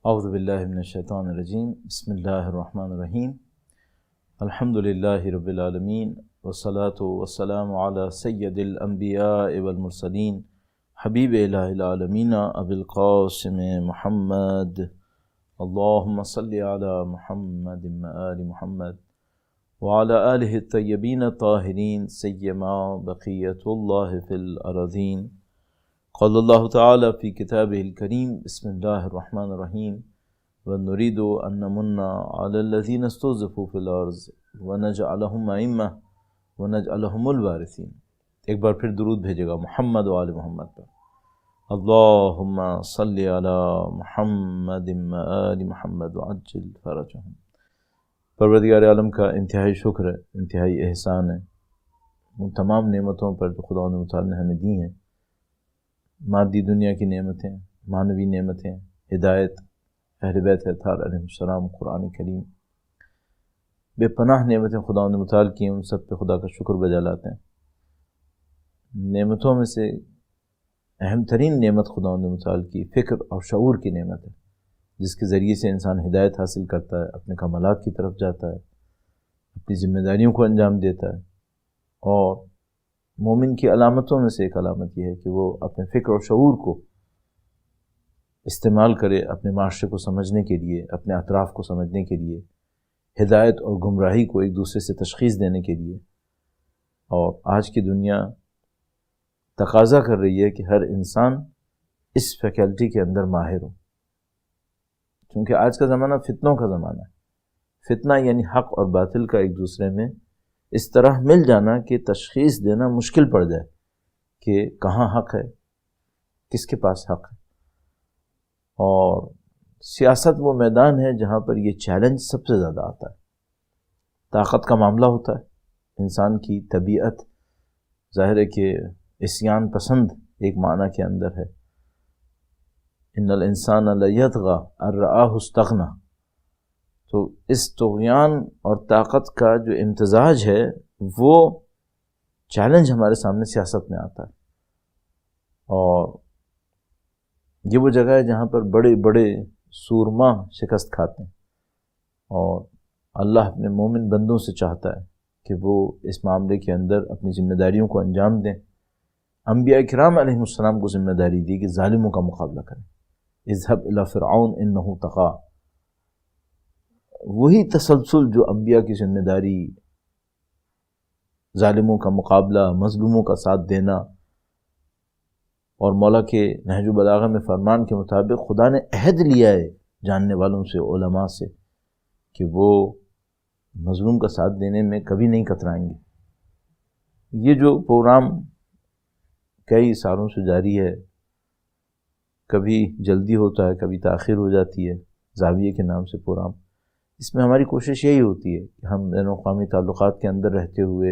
اعوذ باللہ من الشیطان الرجیم بسم اللہ الرحمن الرحیم الحمد للہ رب العالمین والصلاة والسلام علی سید الانبیاء والمرسلین حبیب الہ العالمین ابی القاسم محمد اللہم صلی علی محمد وآل محمد وعلی آلہ الطیبین الطاہرین سیما بقیت اللہ فی الارضین قال اللہ تعالی فی کتابہ الکریم بسم اللہ الرحمن الرحیم ونريد أن نمن على الذين استضعفوا في الأرض ونجعلهم أئمة ونجعلهم الوارثين۔ ایک بار پھر درود بھیجے گا محمد و آل محمد پر۔ اللہم صلی علی محمد و آل محمد وعجل فرجهم۔ پروردگار عالم کا انتہائی شکر ہے، انتہائی احسان ہے ان تمام نعمتوں پر جو خدا تعالی نے ہمیں دی ہیں، مادی دنیا کی نعمتیں، معنوی نعمتیں، ہدایت، اہل بیت اطہار علیہ السلام، قرآن کریم، بے پناہ نعمتیں خدا متعال کی ہیں، ان سب پہ خدا کا شکر بجا لاتے ہیں۔ نعمتوں میں سے اہم ترین نعمت خدا متعال کی فکر اور شعور کی نعمت ہے، جس کے ذریعے سے انسان ہدایت حاصل کرتا ہے، اپنے کمالات کی طرف جاتا ہے، اپنی ذمہ داریوں کو انجام دیتا ہے۔ اور مومن کی علامتوں میں سے ایک علامت یہ ہے کہ وہ اپنے فکر اور شعور کو استعمال کرے اپنے معاشرے کو سمجھنے کے لیے، اپنے اطراف کو سمجھنے کے لیے، ہدایت اور گمراہی کو ایک دوسرے سے تشخیص دینے کے لیے۔ اور آج کی دنیا تقاضا کر رہی ہے کہ ہر انسان اس فیکلٹی کے اندر ماہر ہو، کیونکہ آج کا زمانہ فتنوں کا زمانہ ہے۔ فتنہ یعنی حق اور باطل کا ایک دوسرے میں اس طرح مل جانا کہ تشخیص دینا مشکل پڑ جائے کہ کہاں حق ہے، کس کے پاس حق ہے۔ اور سیاست وہ میدان ہے جہاں پر یہ چیلنج سب سے زیادہ آتا ہے۔ طاقت کا معاملہ ہوتا ہے، انسان کی طبیعت ظاہر ہے کہ عصیان پسند ایک معنی کے اندر ہے۔ ان الانسان لیطغی ان رآہ استغنی، تو اس طغیان اور طاقت کا جو امتزاج ہے وہ چیلنج ہمارے سامنے سیاست میں آتا ہے۔ اور یہ وہ جگہ ہے جہاں پر بڑے بڑے سورما شکست کھاتے ہیں، اور اللہ اپنے مومن بندوں سے چاہتا ہے کہ وہ اس معاملے کے اندر اپنی ذمہ داریوں کو انجام دیں۔ انبیاء کرام علیہ السلام کو ذمہ داری دی کہ ظالموں کا مقابلہ کریں۔ اذهب الى فرعون انه طغى، وہی تسلسل جو انبیاء کی ذمہ داری، ظالموں کا مقابلہ، مظلوموں کا ساتھ دینا، اور مولا کے نہج البلاغہ میں فرمان کے مطابق خدا نے عہد لیا ہے جاننے والوں سے، علماء سے، کہ وہ مظلوم کا ساتھ دینے میں کبھی نہیں کترائیں گے۔ یہ جو پروگرام کئی سالوں سے جاری ہے، کبھی جلدی ہوتا ہے، کبھی تاخیر ہو جاتی ہے، زاویے کے نام سے پروگرام، اس میں ہماری کوشش یہی ہوتی ہے کہ ہم بین الاقوامی تعلقات کے اندر رہتے ہوئے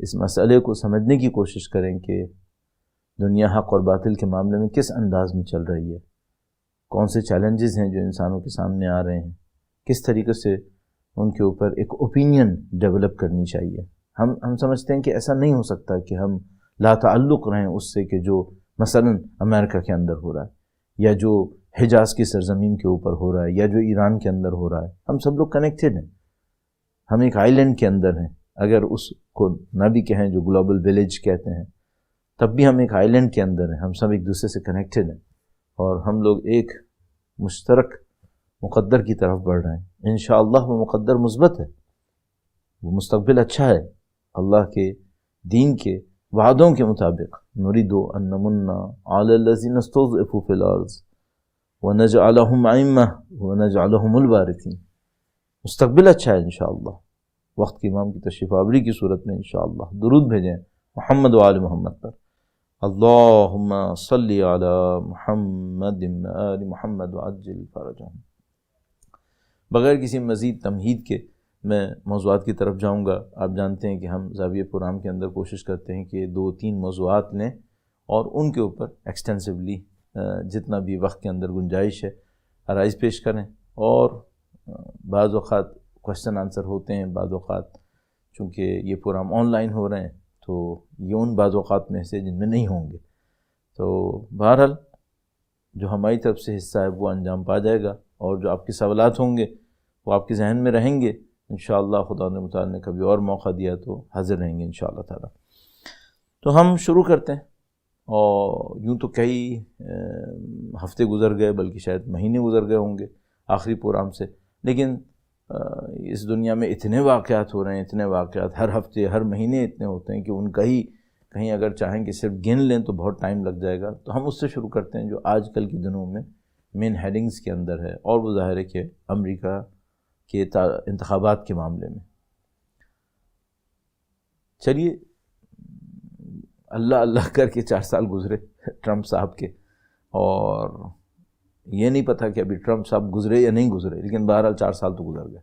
اس مسئلے کو سمجھنے کی کوشش کریں کہ دنیا حق اور باطل کے معاملے میں کس انداز میں چل رہی ہے، کون سے چیلنجز ہیں جو انسانوں کے سامنے آ رہے ہیں، کس طریقے سے ان کے اوپر ایک اوپینین ڈیولپ کرنی چاہیے۔ ہم سمجھتے ہیں کہ ایسا نہیں ہو سکتا کہ ہم لا تعلق رہیں اس سے کہ جو مثلا امریکہ کے اندر ہو رہا ہے، یا جو حجاز کی سرزمین کے اوپر ہو رہا ہے، یا جو ایران کے اندر ہو رہا ہے۔ ہم سب لوگ کنیکٹڈ ہیں، ہم ایک آئی لینڈ کے اندر ہیں، اگر اس کو نہ بھی کہیں جو گلوبل ولیج کہتے ہیں، تب بھی ہم ایک آئی لینڈ کے اندر ہیں، ہم سب ایک دوسرے سے کنیکٹڈ ہیں، اور ہم لوگ ایک مشترک مقدر کی طرف بڑھ رہے ہیں۔ انشاءاللہ وہ مقدر مثبت ہے، وہ مستقبل اچھا ہے، اللہ کے دین کے وعدوں کے مطابق۔ نريد ان نمن على الذين استضعفوا في الارض ونجعلهم ائمة ونجعلهم الوارثين۔ مستقبل اچھا ہے انشاءاللہ۔ وقت کی امام کی تشریف آوری کی صورت میں انشاءاللہ درود بھیجیں محمد و آل محمد پر۔ اللہم صلی علی محمد و آل محمد وعجل فرجهم۔ بغیر کسی مزید تمہید کے میں موضوعات کی طرف جاؤں گا۔ آپ جانتے ہیں کہ ہم زاویہ پروگرام کے اندر کوشش کرتے ہیں کہ 2-3 موضوعات لیں اور ان کے اوپر ایکسٹینسولی جتنا بھی وقت کے اندر گنجائش ہے آرائز پیش کریں، اور بعض اوقات کوشچن آنسر ہوتے ہیں، بعض اوقات چونکہ یہ پروگرام آن لائن ہو رہے ہیں تو یہ ان بعض اوقات میں سے جن میں نہیں ہوں گے۔ تو بہرحال جو ہماری طرف سے حصہ ہے وہ انجام پا جائے گا، اور جو آپ کے سوالات ہوں گے وہ آپ کے ذہن میں رہیں گے، انشاءاللہ خدا متعال نے کبھی اور موقع دیا تو حاضر رہیں گے انشاءاللہ تعالی۔ تو ہم شروع کرتے ہیں، اور یوں تو کئی ہفتے گزر گئے، بلکہ شاید مہینے گزر گئے ہوں گے آخری پروگرام سے، لیکن اس دنیا میں اتنے واقعات ہو رہے ہیں، اتنے واقعات ہر ہفتے ہر مہینے اتنے ہوتے ہیں کہ ان کا ہی کہیں اگر چاہیں کہ صرف گن لیں تو بہت ٹائم لگ جائے گا۔ تو ہم اس سے شروع کرتے ہیں جو آج کل کے دنوں میں مین ہیڈنگز کے اندر ہے، اور وہ ظاہر ہے کہ امریکہ کے انتخابات کے معاملے میں۔ چلیے، اللہ اللہ کر کے 4 سال گزرے ٹرمپ صاحب کے، اور یہ نہیں پتہ کہ ابھی ٹرمپ صاحب گزرے یا نہیں گزرے، لیکن بہرحال 4 سال تو گزر گئے،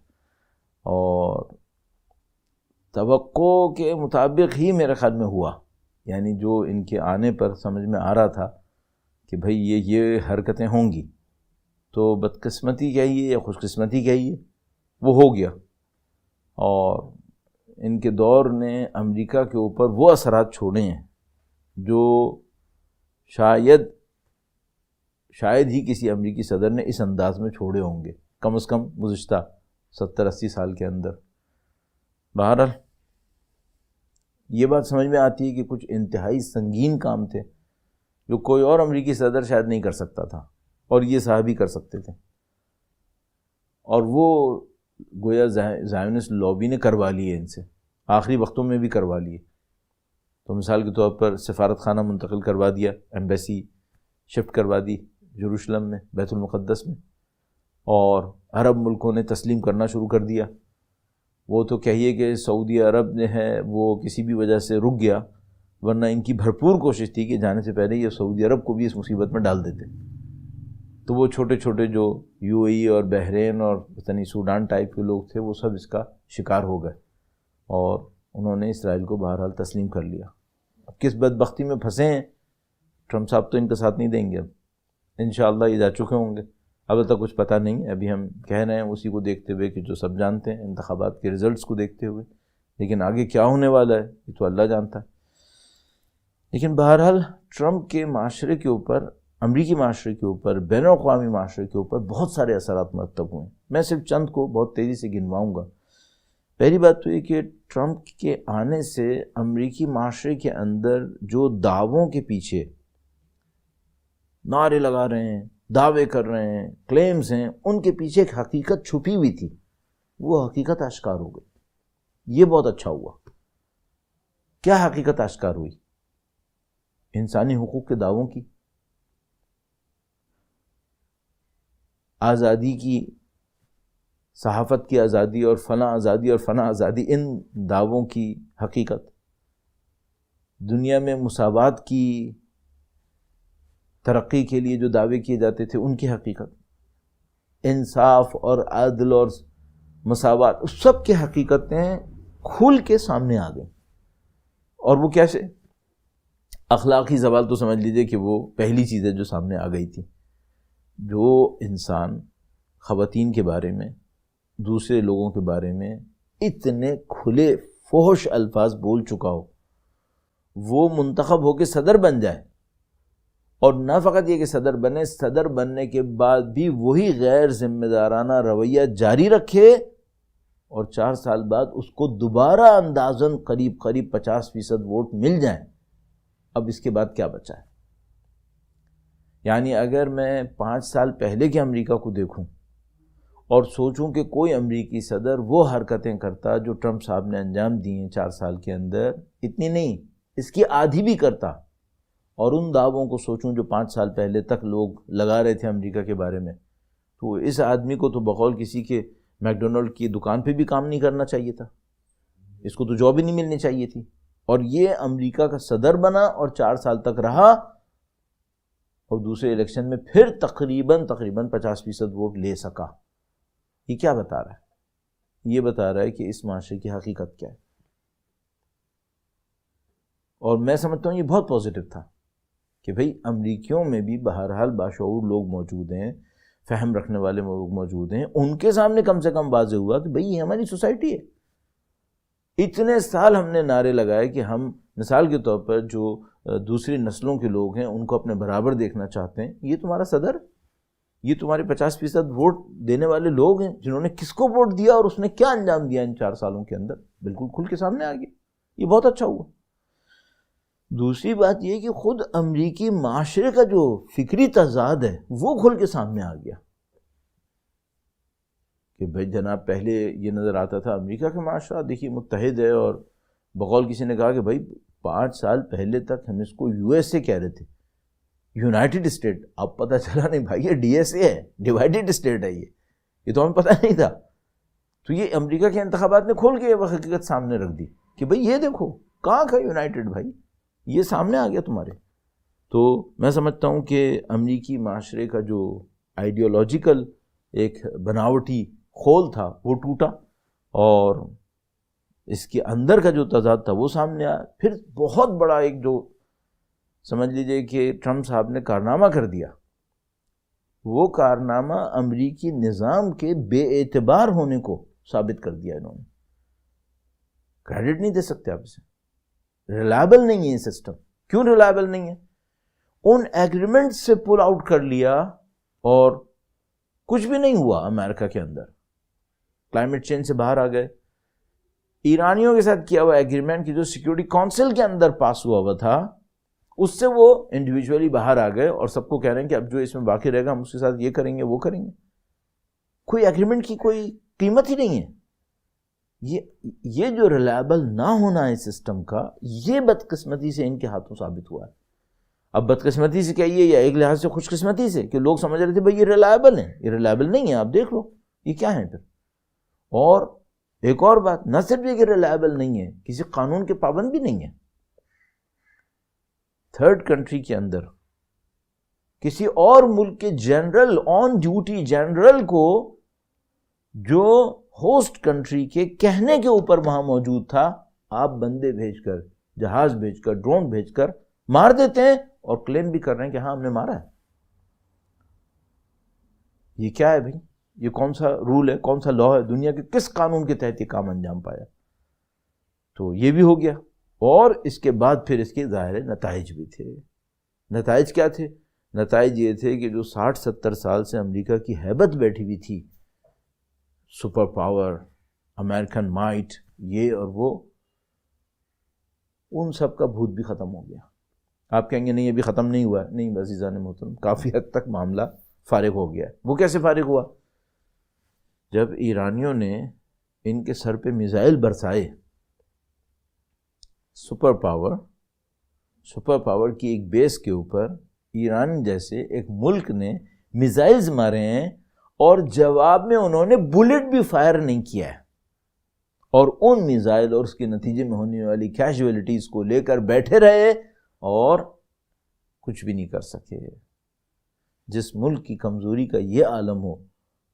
اور توقع کے مطابق ہی میرے خیال میں ہوا، یعنی جو ان کے آنے پر سمجھ میں آ رہا تھا کہ بھئی یہ حرکتیں ہوں گی، تو بدقسمتی کہیے یا خوش قسمتی کہیے، وہ ہو گیا، اور ان کے دور نے امریکہ کے اوپر وہ اثرات چھوڑے ہیں جو شاید ہی کسی امریکی صدر نے اس انداز میں چھوڑے ہوں گے، کم از کم گزشتہ 70-80 سال کے اندر۔ بہرحال یہ بات سمجھ میں آتی ہے کہ کچھ انتہائی سنگین کام تھے جو کوئی اور امریکی صدر شاید نہیں کر سکتا تھا، اور یہ صاحب ہی کر سکتے تھے، اور وہ گویا زائونسٹ لابی نے کروا لیے، ان سے آخری وقتوں میں بھی کروا لیے۔ تو مثال کے طور پر سفارت خانہ منتقل کروا دیا، ایمبیسی شفٹ کروا دی یروشلم میں، بیت المقدس میں، اور عرب ملکوں نے تسلیم کرنا شروع کر دیا۔ وہ تو کہیے کہ سعودی عرب نے ہے وہ کسی بھی وجہ سے رک گیا، ورنہ ان کی بھرپور کوشش تھی کہ جانے سے پہلے یہ سعودی عرب کو بھی اس مصیبت میں ڈال دیتے۔ تو وہ چھوٹے چھوٹے جو یو اے ای اور بحرین اور وطنی سوڈان ٹائپ کے لوگ تھے وہ سب اس کا شکار ہو گئے، اور انہوں نے اسرائیل کو بہرحال تسلیم کر لیا۔ اب کس بدبختی میں پھنسے ہیں، ٹرمپ صاحب تو ان کا ساتھ نہیں دیں گے، اب انشاءاللہ یہ جا چکے ہوں گے، اب تک کچھ پتہ نہیں، ابھی ہم کہہ رہے ہیں اسی کو دیکھتے ہوئے کہ جو سب جانتے ہیں، انتخابات کے رزلٹس کو دیکھتے ہوئے، لیکن آگے کیا ہونے والا ہے یہ تو اللہ جانتا ہے۔ لیکن بہرحال ٹرمپ کے معاشرے کے اوپر، امریکی معاشرے کے اوپر، بین الاقوامی معاشرے کے اوپر بہت سارے اثرات مرتب ہوئے ہیں۔ میں صرف چند کو بہت تیزی سے گنواؤں گا۔ پہلی بات تو یہ کہ ٹرمپ کے آنے سے امریکی معاشرے کے اندر جو دعووں کے پیچھے نعرے لگا رہے ہیں، دعوے کر رہے ہیں، کلیمز ہیں، ان کے پیچھے ایک حقیقت چھپی ہوئی تھی، وہ حقیقت آشکار ہو گئی۔ یہ بہت اچھا ہوا۔ کیا حقیقت آشکار ہوئی؟ انسانی حقوق کے دعووں کی، آزادی کی، صحافت کی آزادی اور فلاں آزادی اور فلاں آزادی، ان دعووں کی حقیقت، دنیا میں مساوات کی ترقی کے لیے جو دعوے کیے جاتے تھے ان کی حقیقت، انصاف اور عدل اور مساوات، اس سب کی حقیقتیں کھل کے سامنے آ گئیں۔ اور وہ کیسے؟ اخلاقی زوال تو سمجھ لیجئے کہ وہ پہلی چیز ہے جو سامنے آ گئی تھی۔ جو انسان خواتین کے بارے میں، دوسرے لوگوں کے بارے میں اتنے کھلے فحش الفاظ بول چکا ہو، وہ منتخب ہو کے صدر بن جائے، اور نہ فقط یہ کہ صدر بنے، صدر بننے کے بعد بھی وہی غیر ذمہ دارانہ رویہ جاری رکھے، اور 4 سال بعد اس کو دوبارہ اندازاً قریب 50% ووٹ مل جائیں، اب اس کے بعد کیا بچا ہے؟ یعنی اگر میں 5 سال پہلے کے امریکہ کو دیکھوں اور سوچوں کہ کوئی امریکی صدر وہ حرکتیں کرتا جو ٹرمپ صاحب نے انجام دی ہیں 4 سال کے اندر، اتنی نہیں، اس کی آدھی بھی کرتا، اور ان دعووں کو سوچوں جو 5 سال پہلے تک لوگ لگا رہے تھے امریکہ کے بارے میں، تو اس آدمی کو تو بقول کسی کے میک ڈونلڈ کی دکان پہ بھی کام نہیں کرنا چاہیے تھا، اس کو تو جاب ہی نہیں ملنی چاہیے تھی، اور یہ امریکہ کا صدر بنا اور 4 سال تک رہا، اور دوسرے الیکشن میں پھر تقریباً 50% ووٹ لے سکا۔ یہ کیا بتا رہا ہے؟ یہ بتا رہا ہے کہ اس معاشرے کی حقیقت کیا ہے، اور میں سمجھتا ہوں یہ بہت پازیٹو تھا کہ بھئی امریکیوں میں بھی بہرحال باشعور لوگ موجود ہیں، فہم رکھنے والے لوگ موجود ہیں، ان کے سامنے کم سے کم واضح ہوا کہ بھئی یہ ہماری سوسائٹی ہے۔ اتنے سال ہم نے نعرے لگائے کہ ہم مثال کے طور پر جو دوسری نسلوں کے لوگ ہیں ان کو اپنے برابر دیکھنا چاہتے ہیں، یہ تمہارا صدر، یہ تمہارے 50% ووٹ دینے والے لوگ ہیں جنہوں نے کس کو ووٹ دیا اور اس نے کیا انجام دیا ان 4 سالوں کے اندر، بالکل کھل کے سامنے آ گیا. یہ بہت اچھا ہوا. دوسری بات یہ کہ خود امریکی معاشرے کا جو فکری تضاد ہے وہ کھل کے سامنے آ گیا کہ بھائی جناب پہلے یہ نظر آتا تھا امریکہ کا معاشرہ دیکھیے متحد ہے، اور بقول کسی نے کہا کہ بھائی 5 سال پہلے تک ہم اس کو یو ایس اے کہہ رہے تھے، یونائٹڈ اسٹیٹ. اب پتہ چلا نہیں بھائی یہ ڈی ایس اے ہے، ڈیوائڈڈ اسٹیٹ ہے. یہ تو ہمیں پتہ نہیں تھا. تو یہ امریکہ کے انتخابات نے کھول کے وہ حقیقت سامنے رکھ دی کہ بھئی یہ دیکھو کہاں کا یونائٹڈ، بھائی یہ سامنے آ گیا تمہارے. تو میں سمجھتا ہوں کہ امریکی معاشرے کا جو آئیڈیالوجیکل ایک بناوٹی خول تھا وہ ٹوٹا، اور اس کے اندر کا جو تضاد تھا وہ سامنے آیا. پھر بہت بڑا ایک جو سمجھ لیجئے کہ ٹرمپ صاحب نے کارنامہ کر دیا، وہ کارنامہ امریکی نظام کے بے اعتبار ہونے کو ثابت کر دیا. انہوں نے کریڈٹ نہیں دے سکتے آپ اسے، ریلائبل نہیں ہے یہ سسٹم. کیوں ریلائبل نہیں ہے؟ ان ایگریمنٹ سے پل آؤٹ کر لیا اور کچھ بھی نہیں ہوا امریکہ کے اندر. کلائمیٹ چینج سے باہر آ گئے. ایرانیوں کے ساتھ کیا ہوا ایگریمنٹ کی جو سیکیورٹی کونسل کے اندر پاس ہوا تھا اس سے وہ انڈیویجولی باہر آ گئے اور سب کو کہہ رہے ہیں کہ اب جو اس میں باقی رہے گا ہم اس کے ساتھ یہ کریں گے وہ کریں گے. کوئی ایگریمنٹ کی کوئی قیمت ہی نہیں ہے. یہ جو ریلائبل نہ ہونا ہے سسٹم کا، یہ بدقسمتی سے ان کے ہاتھوں ثابت ہوا ہے. اب بدقسمتی سے کہیے یا ایک لحاظ سے خوش قسمتی سے کہ لوگ سمجھ رہے تھے بھئی یہ ریلائبل ہے، یہ ریلائبل نہیں ہے. آپ دیکھ لو یہ کیا ہے پھر. اور ایک اور بات، نہ صرف یہ کہ ریلائبل نہیں ہے، کسی قانون کے پابند بھی نہیں ہے. تھرڈ کنٹری کے اندر کسی اور ملک کے جنرل، آن ڈیوٹی جنرل کو جو ہوسٹ کنٹری کے کہنے کے اوپر وہاں موجود تھا، آپ بندے بھیج کر، جہاز بھیج کر، ڈرون بھیج کر مار دیتے ہیں اور کلیم بھی کر رہے ہیں کہ ہاں ہم نے مارا ہے. یہ کیا ہے بھائی؟ یہ کون سا رول ہے، کون سا لا ہے؟ دنیا کے کس قانون کے تحت یہ کام انجام پایا؟ تو یہ بھی ہو گیا. اور اس کے بعد پھر اس کے ظاہر نتائج بھی تھے. نتائج کیا تھے؟ نتائج یہ تھے کہ جو 60-70 سال سے امریکہ کی ہیبت بیٹھی ہوئی تھی، سپر پاور، امریکن مائٹ، یہ اور وہ، ان سب کا بھوت بھی ختم ہو گیا. آپ کہیں گے نہیں ابھی ختم نہیں ہوا ہے. نہیں عزیزان محترم، کافی حد تک معاملہ فارغ ہو گیا ہے. وہ کیسے فارغ ہوا؟ جب ایرانیوں نے ان کے سر پہ میزائل برسائے. سپر پاور کی ایک بیس کے اوپر ایران جیسے ایک ملک نے میزائلز مارے ہیں اور جواب میں انہوں نے بلٹ بھی فائر نہیں کیا ہے، اور ان میزائل اور اس کے نتیجے میں ہونے والی کیجویلٹیز کو لے کر بیٹھے رہے اور کچھ بھی نہیں کر سکے. جس ملک کی کمزوری کا یہ عالم ہو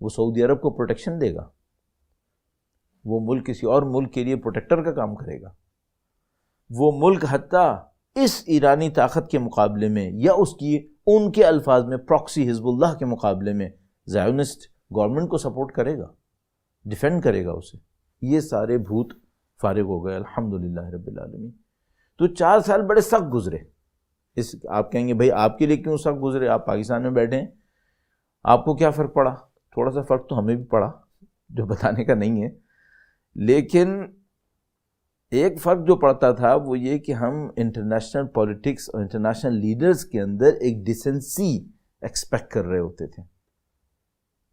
وہ سعودی عرب کو پروٹیکشن دے گا؟ وہ ملک کسی اور ملک کے لیے پروٹیکٹر کا کام کرے گا؟ وہ ملک حتیٰ اس ایرانی طاقت کے مقابلے میں یا ان کے الفاظ میں پراکسی حزب اللہ کے مقابلے میں زائونسٹ گورنمنٹ کو سپورٹ کرے گا، ڈیفینڈ کرے گا اسے؟ یہ سارے بھوت فارغ ہو گئے الحمدللہ رب العالمین. تو 4 سال بڑے سخت گزرے. آپ کہیں گے بھائی آپ کے لیے کیوں سخت گزرے؟ آپ پاکستان میں بیٹھے ہیں، آپ کو کیا فرق پڑا؟ تھوڑا سا فرق تو ہمیں بھی پڑا جو بتانے کا نہیں ہے، لیکن ایک فرق جو پڑتا تھا وہ یہ کہ ہم انٹرنیشنل پولیٹکس اور انٹرنیشنل لیڈرز کے اندر ایک ڈیسنسی ایکسپیکٹ کر رہے ہوتے تھے.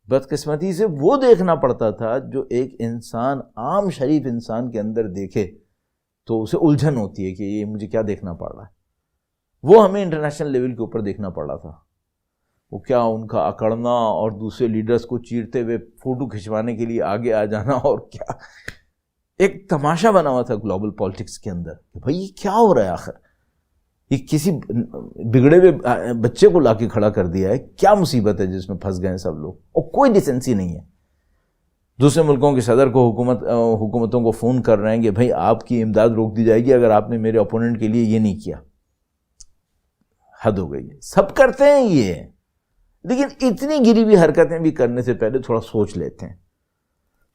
بدقسمتی سے وہ دیکھنا پڑتا تھا جو ایک انسان، عام شریف انسان کے اندر دیکھے تو اسے الجھن ہوتی ہے کہ یہ مجھے کیا دیکھنا پڑ رہا ہے. وہ ہمیں انٹرنیشنل لیول کے اوپر دیکھنا پڑ رہا تھا. وہ کیا ان کا اکڑنا اور دوسرے لیڈرز کو چیرتے ہوئے فوٹو کھنچوانے کے لیے آگے آ جانا، اور کیا ایک تماشا بنا ہوا تھا گلوبل پالیٹکس کے اندر کہ بھائی یہ کیا ہو رہا ہے آخر؟ یہ کسی بگڑے ہوئے بچے کو لا کے کھڑا کر دیا ہے، کیا مصیبت ہے جس میں پھنس گئے ہیں سب لوگ؟ اور کوئی ڈیسنسی نہیں ہے. دوسرے ملکوں کے صدر کو حکومتوں کو فون کر رہے ہیں کہ بھائی آپ کی امداد روک دی جائے گی اگر آپ نے میرے اپوننٹ کے لیے یہ نہیں کیا. حد ہو گئی ہے. سب کرتے ہیں یہ، لیکن اتنی گری ہوئی حرکتیں بھی کرنے سے پہلے تھوڑا سوچ لیتے ہیں.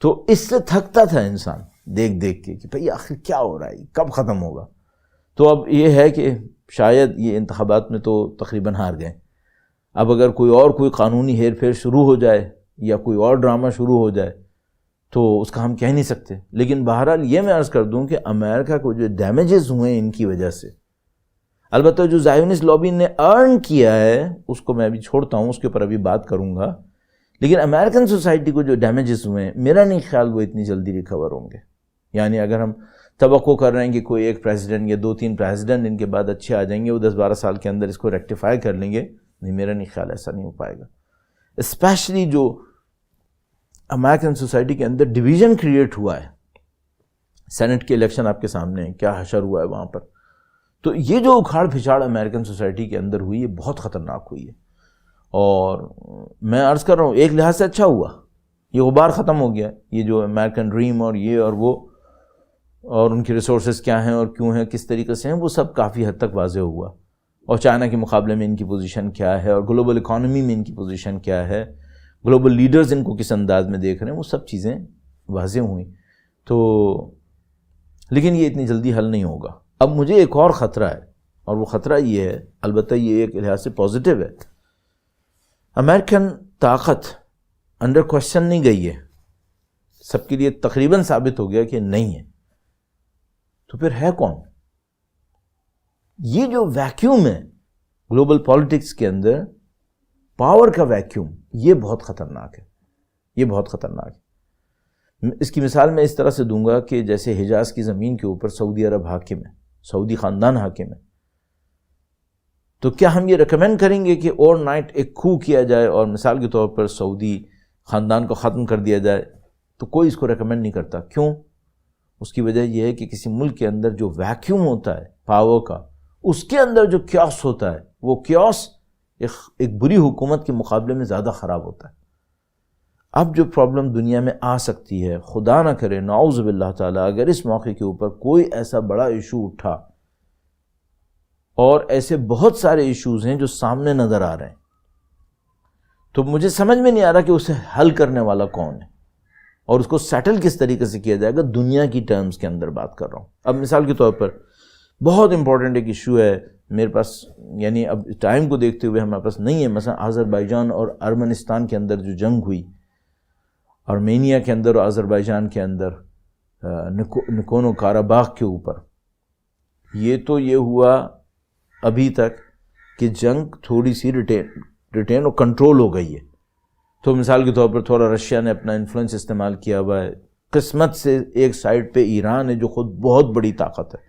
تو اس سے تھکتا تھا انسان دیکھ دیکھ کے کہ بھئی آخر کیا ہو رہا ہے، کب ختم ہوگا. تو اب یہ ہے کہ شاید یہ انتخابات میں تو تقریباً ہار گئے. اب اگر کوئی قانونی ہیر پھیر شروع ہو جائے یا کوئی اور ڈرامہ شروع ہو جائے تو اس کا ہم کہہ نہیں سکتے. لیکن بہرحال یہ میں عرض کر دوں کہ امریکہ کو جو ڈیمیجز ہوئے ان کی وجہ سے، البتہ جو زائونسٹ لابی نے ارن کیا ہے اس کو میں ابھی چھوڑتا ہوں، اس کے اوپر ابھی بات کروں گا، لیکن امریکن سوسائٹی کو جو ڈیمیجز ہوئے ہیں میرا نہیں خیال وہ اتنی جلدی ریکور ہوں گے. یعنی اگر ہم توقع کر رہے ہیں کہ کوئی ایک پریزیڈنٹ یا 2-3 پریزیڈنٹ ان کے بعد اچھے آ جائیں گے، وہ 10-12 سال کے اندر اس کو ریکٹیفائی کر لیں گے، نہیں، میرا نہیں خیال ایسا نہیں ہو پائے گا. اسپیشلی جو امریکن سوسائٹی کے اندر ڈویژن کریٹ ہوا ہے، سینٹ کے الیکشن آپ کے سامنے ہیں، کیا حشر ہوا ہے وہاں پر. تو یہ جو اکھاڑ پھچاڑ امریکن سوسائٹی کے اندر ہوئی ہے بہت خطرناک ہوئی ہے. اور میں عرض کر رہا ہوں ایک لحاظ سے اچھا ہوا، یہ غبار ختم ہو گیا. یہ جو امریکن ڈریم اور یہ اور وہ اور ان کی ریسورسز کیا ہیں اور کیوں ہیں، کس طریقے سے ہیں، وہ سب کافی حد تک واضح ہوا. اور چائنا کے مقابلے میں ان کی پوزیشن کیا ہے، اور گلوبل اکانومی میں ان کی پوزیشن کیا ہے، گلوبل لیڈرز ان کو کس انداز میں دیکھ رہے ہیں، وہ سب چیزیں واضح ہوئیں. تو لیکن یہ اتنی جلدی حل نہیں ہوگا. اب مجھے ایک اور خطرہ ہے، اور وہ خطرہ یہ ہے، البتہ یہ ایک لحاظ سے پازیٹیو ہے، امریکن طاقت انڈر کوشچن نہیں گئی ہے، سب کے لیے تقریباً ثابت ہو گیا کہ نہیں ہے. تو پھر ہے کون؟ یہ جو ویکیوم ہے گلوبل پالیٹکس کے اندر، پاور کا ویکیوم، یہ بہت خطرناک ہے، یہ بہت خطرناک ہے. اس کی مثال میں اس طرح سے دوں گا کہ جیسے حجاز کی زمین کے اوپر سعودی عرب حاکم ہے، سعودی خاندان حاکم ہے. تو کیا ہم یہ ریکمینڈ کریں گے کہ اوور نائٹ ایک کھو کیا جائے اور مثال کے طور پر سعودی خاندان کو ختم کر دیا جائے؟ تو کوئی اس کو ریکمینڈ نہیں کرتا. کیوں؟ اس کی وجہ یہ ہے کہ کسی ملک کے اندر جو ویکیوم ہوتا ہے پاور کا، اس کے اندر جو کیوس ہوتا ہے، وہ کیوس ایک بری حکومت کے مقابلے میں زیادہ خراب ہوتا ہے. اب جو پرابلم دنیا میں آ سکتی ہے، خدا نہ کرے، نعوذ باللہ تعالیٰ، اگر اس موقع کے اوپر کوئی ایسا بڑا ایشو اٹھا، اور ایسے بہت سارے ایشوز ہیں جو سامنے نظر آ رہے ہیں، تو مجھے سمجھ میں نہیں آ رہا کہ اسے حل کرنے والا کون ہے اور اس کو سیٹل کس طریقے سے کیا جائے گا. دنیا کی ٹرمز کے اندر بات کر رہا ہوں. اب مثال کے طور پر بہت امپورٹنٹ ایک ایشو ہے میرے پاس، یعنی اب ٹائم کو دیکھتے ہوئے ہمارے پاس نہیں ہے، مثلا آذربائیجان اور ارمنستان کے اندر جو جنگ ہوئی، آرمینیا کے اندر اور آذربائیجان کے اندر نکونو کاراباغ کے اوپر، یہ تو یہ ہوا ابھی تک کہ جنگ تھوڑی سی ریٹین اور کنٹرول ہو گئی ہے. تو مثال کے طور پر تھوڑا رشیا نے اپنا انفلوئنس استعمال کیا ہوا ہے. قسمت سے ایک سائڈ پہ ایران ہے جو خود بہت بڑی طاقت ہے،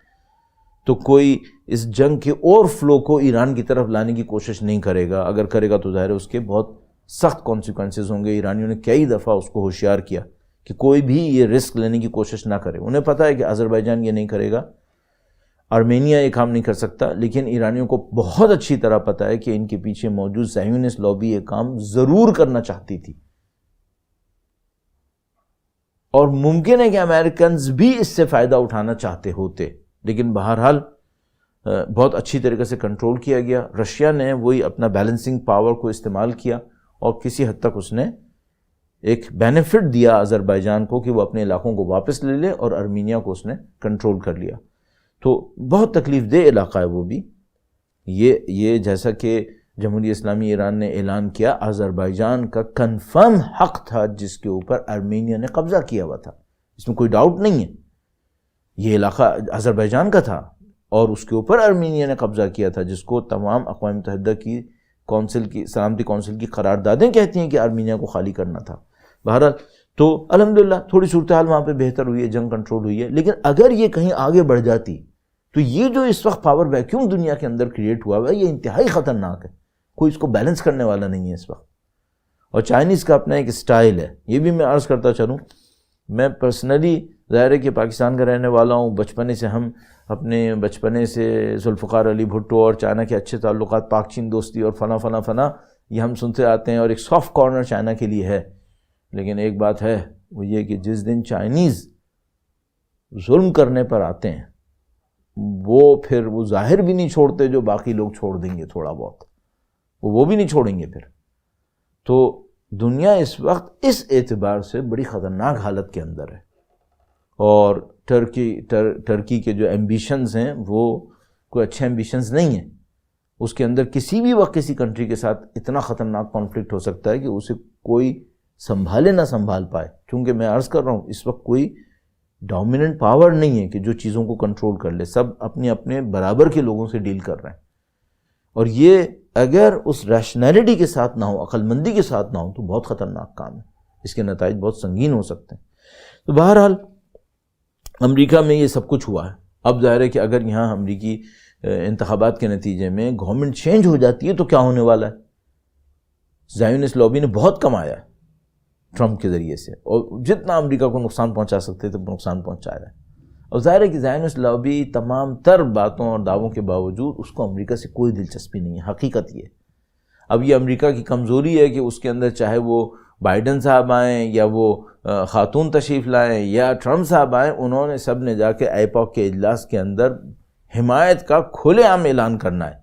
تو کوئی اس جنگ کے اور فلو کو ایران کی طرف لانے کی کوشش نہیں کرے گا. اگر کرے گا تو ظاہر ہے اس کے بہت سخت کانسیکوینسز ہوں گے. ایرانیوں نے کئی دفعہ اس کو ہوشیار کیا کہ کوئی بھی یہ رسک لینے کی کوشش نہ کرے. انہیں پتہ ہے کہ آذربائیجان یہ نہیں کرے گا، آرمینیا یہ کام نہیں کر سکتا، لیکن ایرانیوں کو بہت اچھی طرح پتہ ہے کہ ان کے پیچھے موجود زائونسٹ لابی یہ کام ضرور کرنا چاہتی تھی. اور ممکن ہے کہ امریکنز بھی اس سے فائدہ اٹھانا چاہتے ہوتے، لیکن بہرحال بہت اچھی طریقے سے کنٹرول کیا گیا. رشیا نے وہی اپنا بیلنسنگ پاور کو استعمال کیا اور کسی حد تک اس نے ایک بینیفٹ دیا آذربائیجان کو کہ وہ اپنے علاقوں کو واپس لے لے، اور ارمینیا کو اس نے کنٹرول کر لیا. تو بہت تکلیف دہ علاقہ ہے وہ بھی. یہ جیسا کہ جمہوریہ اسلامی ایران نے اعلان کیا، آذربائیجان کا کنفرم حق تھا جس کے اوپر ارمینیا نے قبضہ کیا ہوا تھا، اس میں کوئی ڈاؤٹ نہیں ہے. یہ علاقہ آذربائیجان کا تھا اور اس کے اوپر ارمینیا نے قبضہ کیا تھا، جس کو تمام اقوام متحدہ کی سلامتی کونسل کی قراردادیں کہتی ہیں کہ ارمینیا کو خالی کرنا تھا. بہرحال تو الحمدللہ تھوڑی صورتحال وہاں پہ بہتر ہوئی ہے، جنگ کنٹرول ہوئی ہے. لیکن اگر یہ کہیں آگے بڑھ جاتی تو یہ جو اس وقت پاور ویکیوم دنیا کے اندر کریٹ ہوا ہے، یہ انتہائی خطرناک ہے. کوئی اس کو بیلنس کرنے والا نہیں ہے اس وقت. اور چائنیز کا اپنا ایک سٹائل ہے، یہ بھی میں عرض کرتا چلوں. میں پرسنلی ظاہر ہے کہ پاکستان کا رہنے والا ہوں، بچپنے سے ہم اپنے بچپنے سے ذوالفقار علی بھٹو اور چائنا کے اچھے تعلقات، پاک چین دوستی اور فلاں فلاں فلاں، یہ ہم سنتے آتے ہیں، اور ایک سافٹ کارنر چائنا کے لیے ہے. لیکن ایک بات ہے، وہ یہ کہ جس دن چائنیز ظلم کرنے پر آتے ہیں، پھر وہ ظاہر بھی نہیں چھوڑتے جو باقی لوگ چھوڑ دیں گے تھوڑا بہت، وہ بھی نہیں چھوڑیں گے پھر. تو دنیا اس وقت اس اعتبار سے بڑی خطرناک حالت کے اندر ہے. اور ٹرکی کے جو ایمبیشنز ہیں وہ کوئی اچھے ایمبیشنز نہیں ہیں. اس کے اندر کسی بھی وقت کسی کنٹری کے ساتھ اتنا خطرناک کانفلکٹ ہو سکتا ہے کہ اسے کوئی سنبھالے نہ سنبھال پائے. چونکہ میں عرض کر رہا ہوں اس وقت کوئی ڈومیننٹ پاور نہیں ہے کہ جو چیزوں کو کنٹرول کر لے. سب اپنے اپنے برابر کے لوگوں سے ڈیل کر رہے ہیں. اور یہ اگر اس ریشنلٹی کے ساتھ نہ ہو، عقل مندی کے ساتھ نہ ہو، تو بہت خطرناک کام ہے. اس کے نتائج بہت سنگین ہو سکتے ہیں. تو بہرحال امریکہ میں یہ سب کچھ ہوا ہے. اب ظاہر ہے کہ اگر یہاں امریکی انتخابات کے نتیجے میں گورنمنٹ چینج ہو جاتی ہے تو کیا ہونے والا ہے. زائونسٹ لابی نے بہت کمایا ہے ٹرمپ کے ذریعے سے، اور جتنا امریکہ کو نقصان پہنچا سکتے تھے نقصان پہنچایا ہے. اور ظاہر ہے کہ زائونسٹ لابی تمام تر باتوں اور دعووں کے باوجود اس کو امریکہ سے کوئی دلچسپی نہیں ہے. حقیقت یہ اب یہ امریکہ کی کمزوری ہے کہ اس کے اندر چاہے وہ بائیڈن صاحب آئیں یا وہ خاتون تشریف لائیں یا ٹرمپ صاحب آئیں، انہوں نے سب نے جا کے ایپاک کے اجلاس کے اندر حمایت کا کھلے عام اعلان کرنا ہے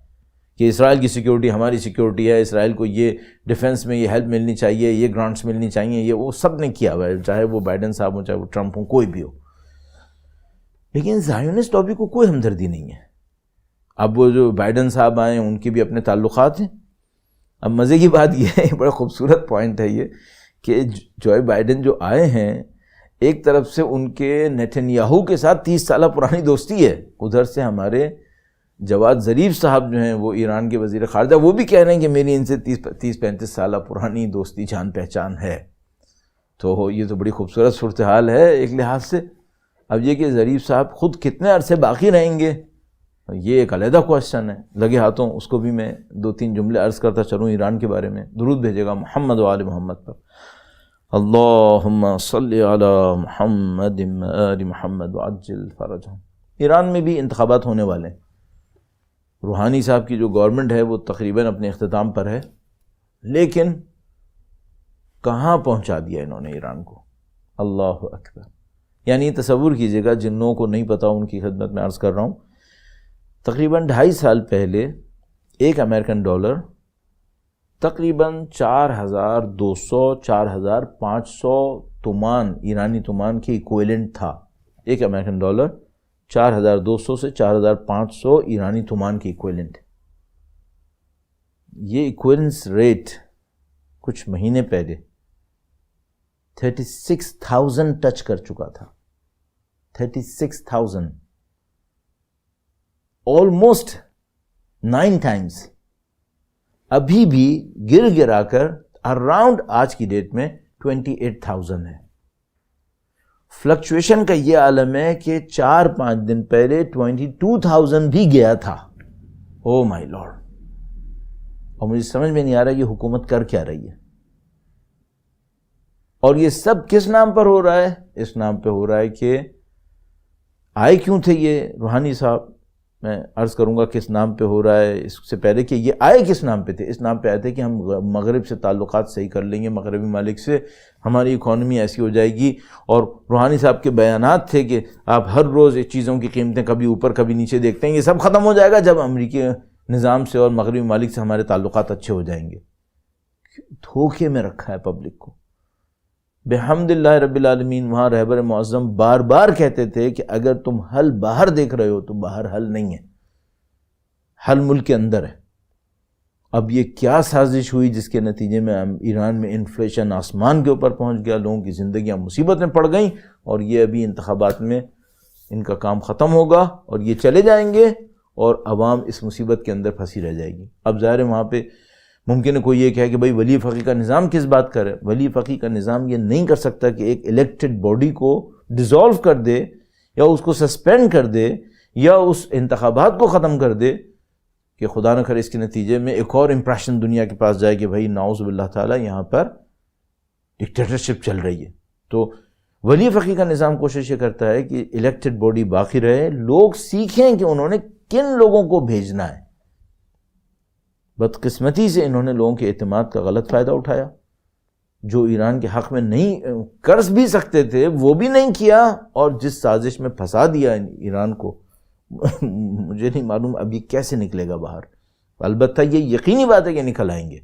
کہ اسرائیل کی سیکیورٹی ہماری سیکیورٹی ہے، اسرائیل کو یہ ڈیفنس میں یہ ہیلپ ملنی چاہیے، یہ گرانٹس ملنی چاہیے. یہ وہ سب نے کیا ہوا ہے، چاہے وہ بائیڈن صاحب ہوں چاہے وہ ٹرمپ ہوں، کوئی بھی ہو. لیکن زائونسٹ لابی کو کوئی ہمدردی نہیں ہے. اب وہ جو بائیڈن صاحب آئے ان کے بھی اپنے تعلقات ہیں. اب مزے کی بات یہ ہے، بڑا خوبصورت پوائنٹ ہے یہ، کہ جو بائیڈن جو آئے ہیں ایک طرف سے ان کے نیتن یاہو کے ساتھ 30 سالہ پرانی دوستی ہے. ادھر سے ہمارے جواد ظریف صاحب جو ہیں وہ ایران کے وزیر خارجہ، وہ بھی کہہ رہے ہیں کہ میری ان سے 30-35 سالہ پرانی دوستی جان پہچان ہے. تو یہ تو بڑی خوبصورت صورتحال ہے ایک لحاظ سے. اب یہ کہ ظریف صاحب خود کتنے عرصے باقی رہیں گے یہ ایک علیحدہ کوشچن ہے. لگے ہاتھوں اس کو بھی میں 2-3 جملے عرض کرتا چلوں ایران کے بارے میں. درود بھیجے گا محمد و آل محمد پر. اللہم صلی علی محمد و آل محمد وعجل فرجہم. ایران میں بھی انتخابات ہونے والے ہیں. روحانی صاحب کی جو گورنمنٹ ہے وہ تقریباً اپنے اختتام پر ہے، لیکن کہاں پہنچا دیا انہوں نے ایران کو. اللہ اکبر. یعنی تصور کیجئے گا، جن لوگوں کو نہیں پتا ان کی خدمت میں عرض کر رہا ہوں، تقریباً 2.5 سال پہلے ایک امریکن ڈالر تقریباً 4,200-4,500 تومان ایرانی تومان کے ایکویلنٹ تھا. ایک امریکن ڈالر 4,200 سے 4,500 ایرانی تومان کے ایکویلنٹ. یہ ایکویلنس ریٹ کچھ مہینے پہلے 36,000 ٹچ کر چکا تھا. 36,000 آلموسٹ 9 ٹائمز. ابھی بھی گر گرا کر اراؤنڈ آج کی ڈیٹ میں 28,000 ہے. فلکچویشن کا یہ عالم ہے کہ 4-5 دن پہلے 22,000 بھی گیا تھا. او مائی لارڈ. اور مجھے سمجھ میں نہیں آ رہا یہ حکومت کر کیا رہی ہے. اور یہ سب کس نام پر ہو رہا ہے؟ اس نام پہ ہو رہا ہے کہ آئے کیوں تھے یہ روحانی صاحب. میں عرض کروں گا کس نام پہ ہو رہا ہے اس سے پہلے کہ یہ آئے کس نام پہ تھے. اس نام پہ آئے تھے کہ ہم مغرب سے تعلقات صحیح کر لیں گے، مغربی ممالک سے ہماری اکانومی ایسی ہو جائے گی. اور روحانی صاحب کے بیانات تھے کہ آپ ہر روز چیزوں کی قیمتیں کبھی اوپر کبھی نیچے دیکھتے ہیں، یہ سب ختم ہو جائے گا جب امریکی نظام سے اور مغربی ممالک سے ہمارے تعلقات اچھے ہو جائیں گے. دھوکے میں رکھا ہے پبلک کو. بحمد اللہ رب العالمین وہاں رہبر معظم بار بار کہتے تھے کہ اگر تم حل باہر دیکھ رہے ہو تو باہر حل نہیں ہے، حل ملک کے اندر ہے. اب یہ کیا سازش ہوئی جس کے نتیجے میں ایران میں انفلیشن آسمان کے اوپر پہنچ گیا، لوگوں کی زندگیاں مصیبت میں پڑ گئیں، اور یہ ابھی انتخابات میں ان کا کام ختم ہوگا اور یہ چلے جائیں گے اور عوام اس مصیبت کے اندر پھنسی رہ جائے گی. اب ظاہر ہے وہاں پہ ممکن ہے کوئی یہ کہے کہ بھائی ولی فقیہ کا نظام کس بات کرے. ولی فقیہ کا نظام یہ نہیں کر سکتا کہ ایک الیکٹڈ باڈی کو ڈیزالو کر دے یا اس کو سسپینڈ کر دے یا اس انتخابات کو ختم کر دے کہ خدا نہ کرے اس کے نتیجے میں ایک اور امپریشن دنیا کے پاس جائے کہ بھائی نعوذ باللہ تعالیٰ یہاں پر ڈکٹیٹرشپ چل رہی ہے. تو ولی فقیہ کا نظام کوشش یہ کرتا ہے کہ الیکٹڈ باڈی باقی رہے، لوگ سیکھیں کہ انہوں نے کن لوگوں کو بھیجنا ہے. بدقسمتی سے انہوں نے لوگوں کے اعتماد کا غلط فائدہ اٹھایا. جو ایران کے حق میں نہیں قرض بھی سکتے تھے وہ بھی نہیں کیا، اور جس سازش میں پھنسا دیا ایران کو مجھے نہیں معلوم اب یہ کیسے نکلے گا باہر. البتہ یہ یقینی بات ہے کہ نکل آئیں گے.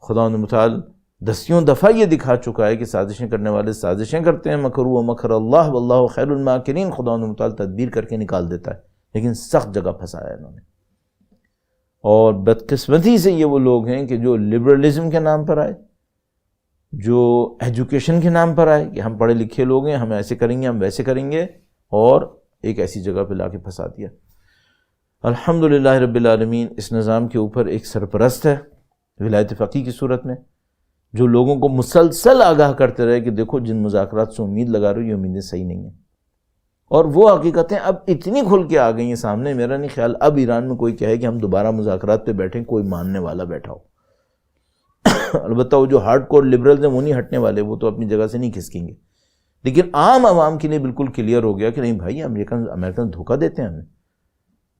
خداوند متعال دسیوں دفعہ یہ دکھا چکا ہے کہ سازشیں کرنے والے سازشیں کرتے ہیں. مکروا مکر اللہ واللہ خیر الماکرین. خداوند متعال تدبیر کر کے نکال دیتا ہے. لیکن سخت جگہ پھنسایا انہوں نے. اور بدقسمتی سے یہ وہ لوگ ہیں کہ جو لبرلزم کے نام پر آئے, جو ایجوکیشن کے نام پر آئے کہ ہم پڑھے لکھے لوگ ہیں, ہم ایسے کریں گے, ہم ویسے کریں گے, اور ایک ایسی جگہ پہ لا کے پھنسا دیا. الحمدللہ رب العالمین اس نظام کے اوپر ایک سرپرست ہے ولایت فقیہ کی صورت میں, جو لوگوں کو مسلسل آگاہ کرتے رہے کہ دیکھو جن مذاکرات سے امید لگا رہے ہو یہ امیدیں صحیح نہیں ہیں. اور وہ حقیقتیں اب اتنی کھل کے آ گئی ہیں سامنے, میرا نہیں خیال اب ایران میں کوئی کہے کہ ہم دوبارہ مذاکرات پہ بیٹھیں کوئی ماننے والا بیٹھا ہو. البتہ وہ جو ہارڈ کور لبرلز ہیں وہ نہیں ہٹنے والے, وہ تو اپنی جگہ سے نہیں کھسکیں گے. لیکن عام عوام کے لیے بالکل کلیئر ہو گیا کہ نہیں بھائی امریکن دھوکہ دیتے ہیں ہمیں.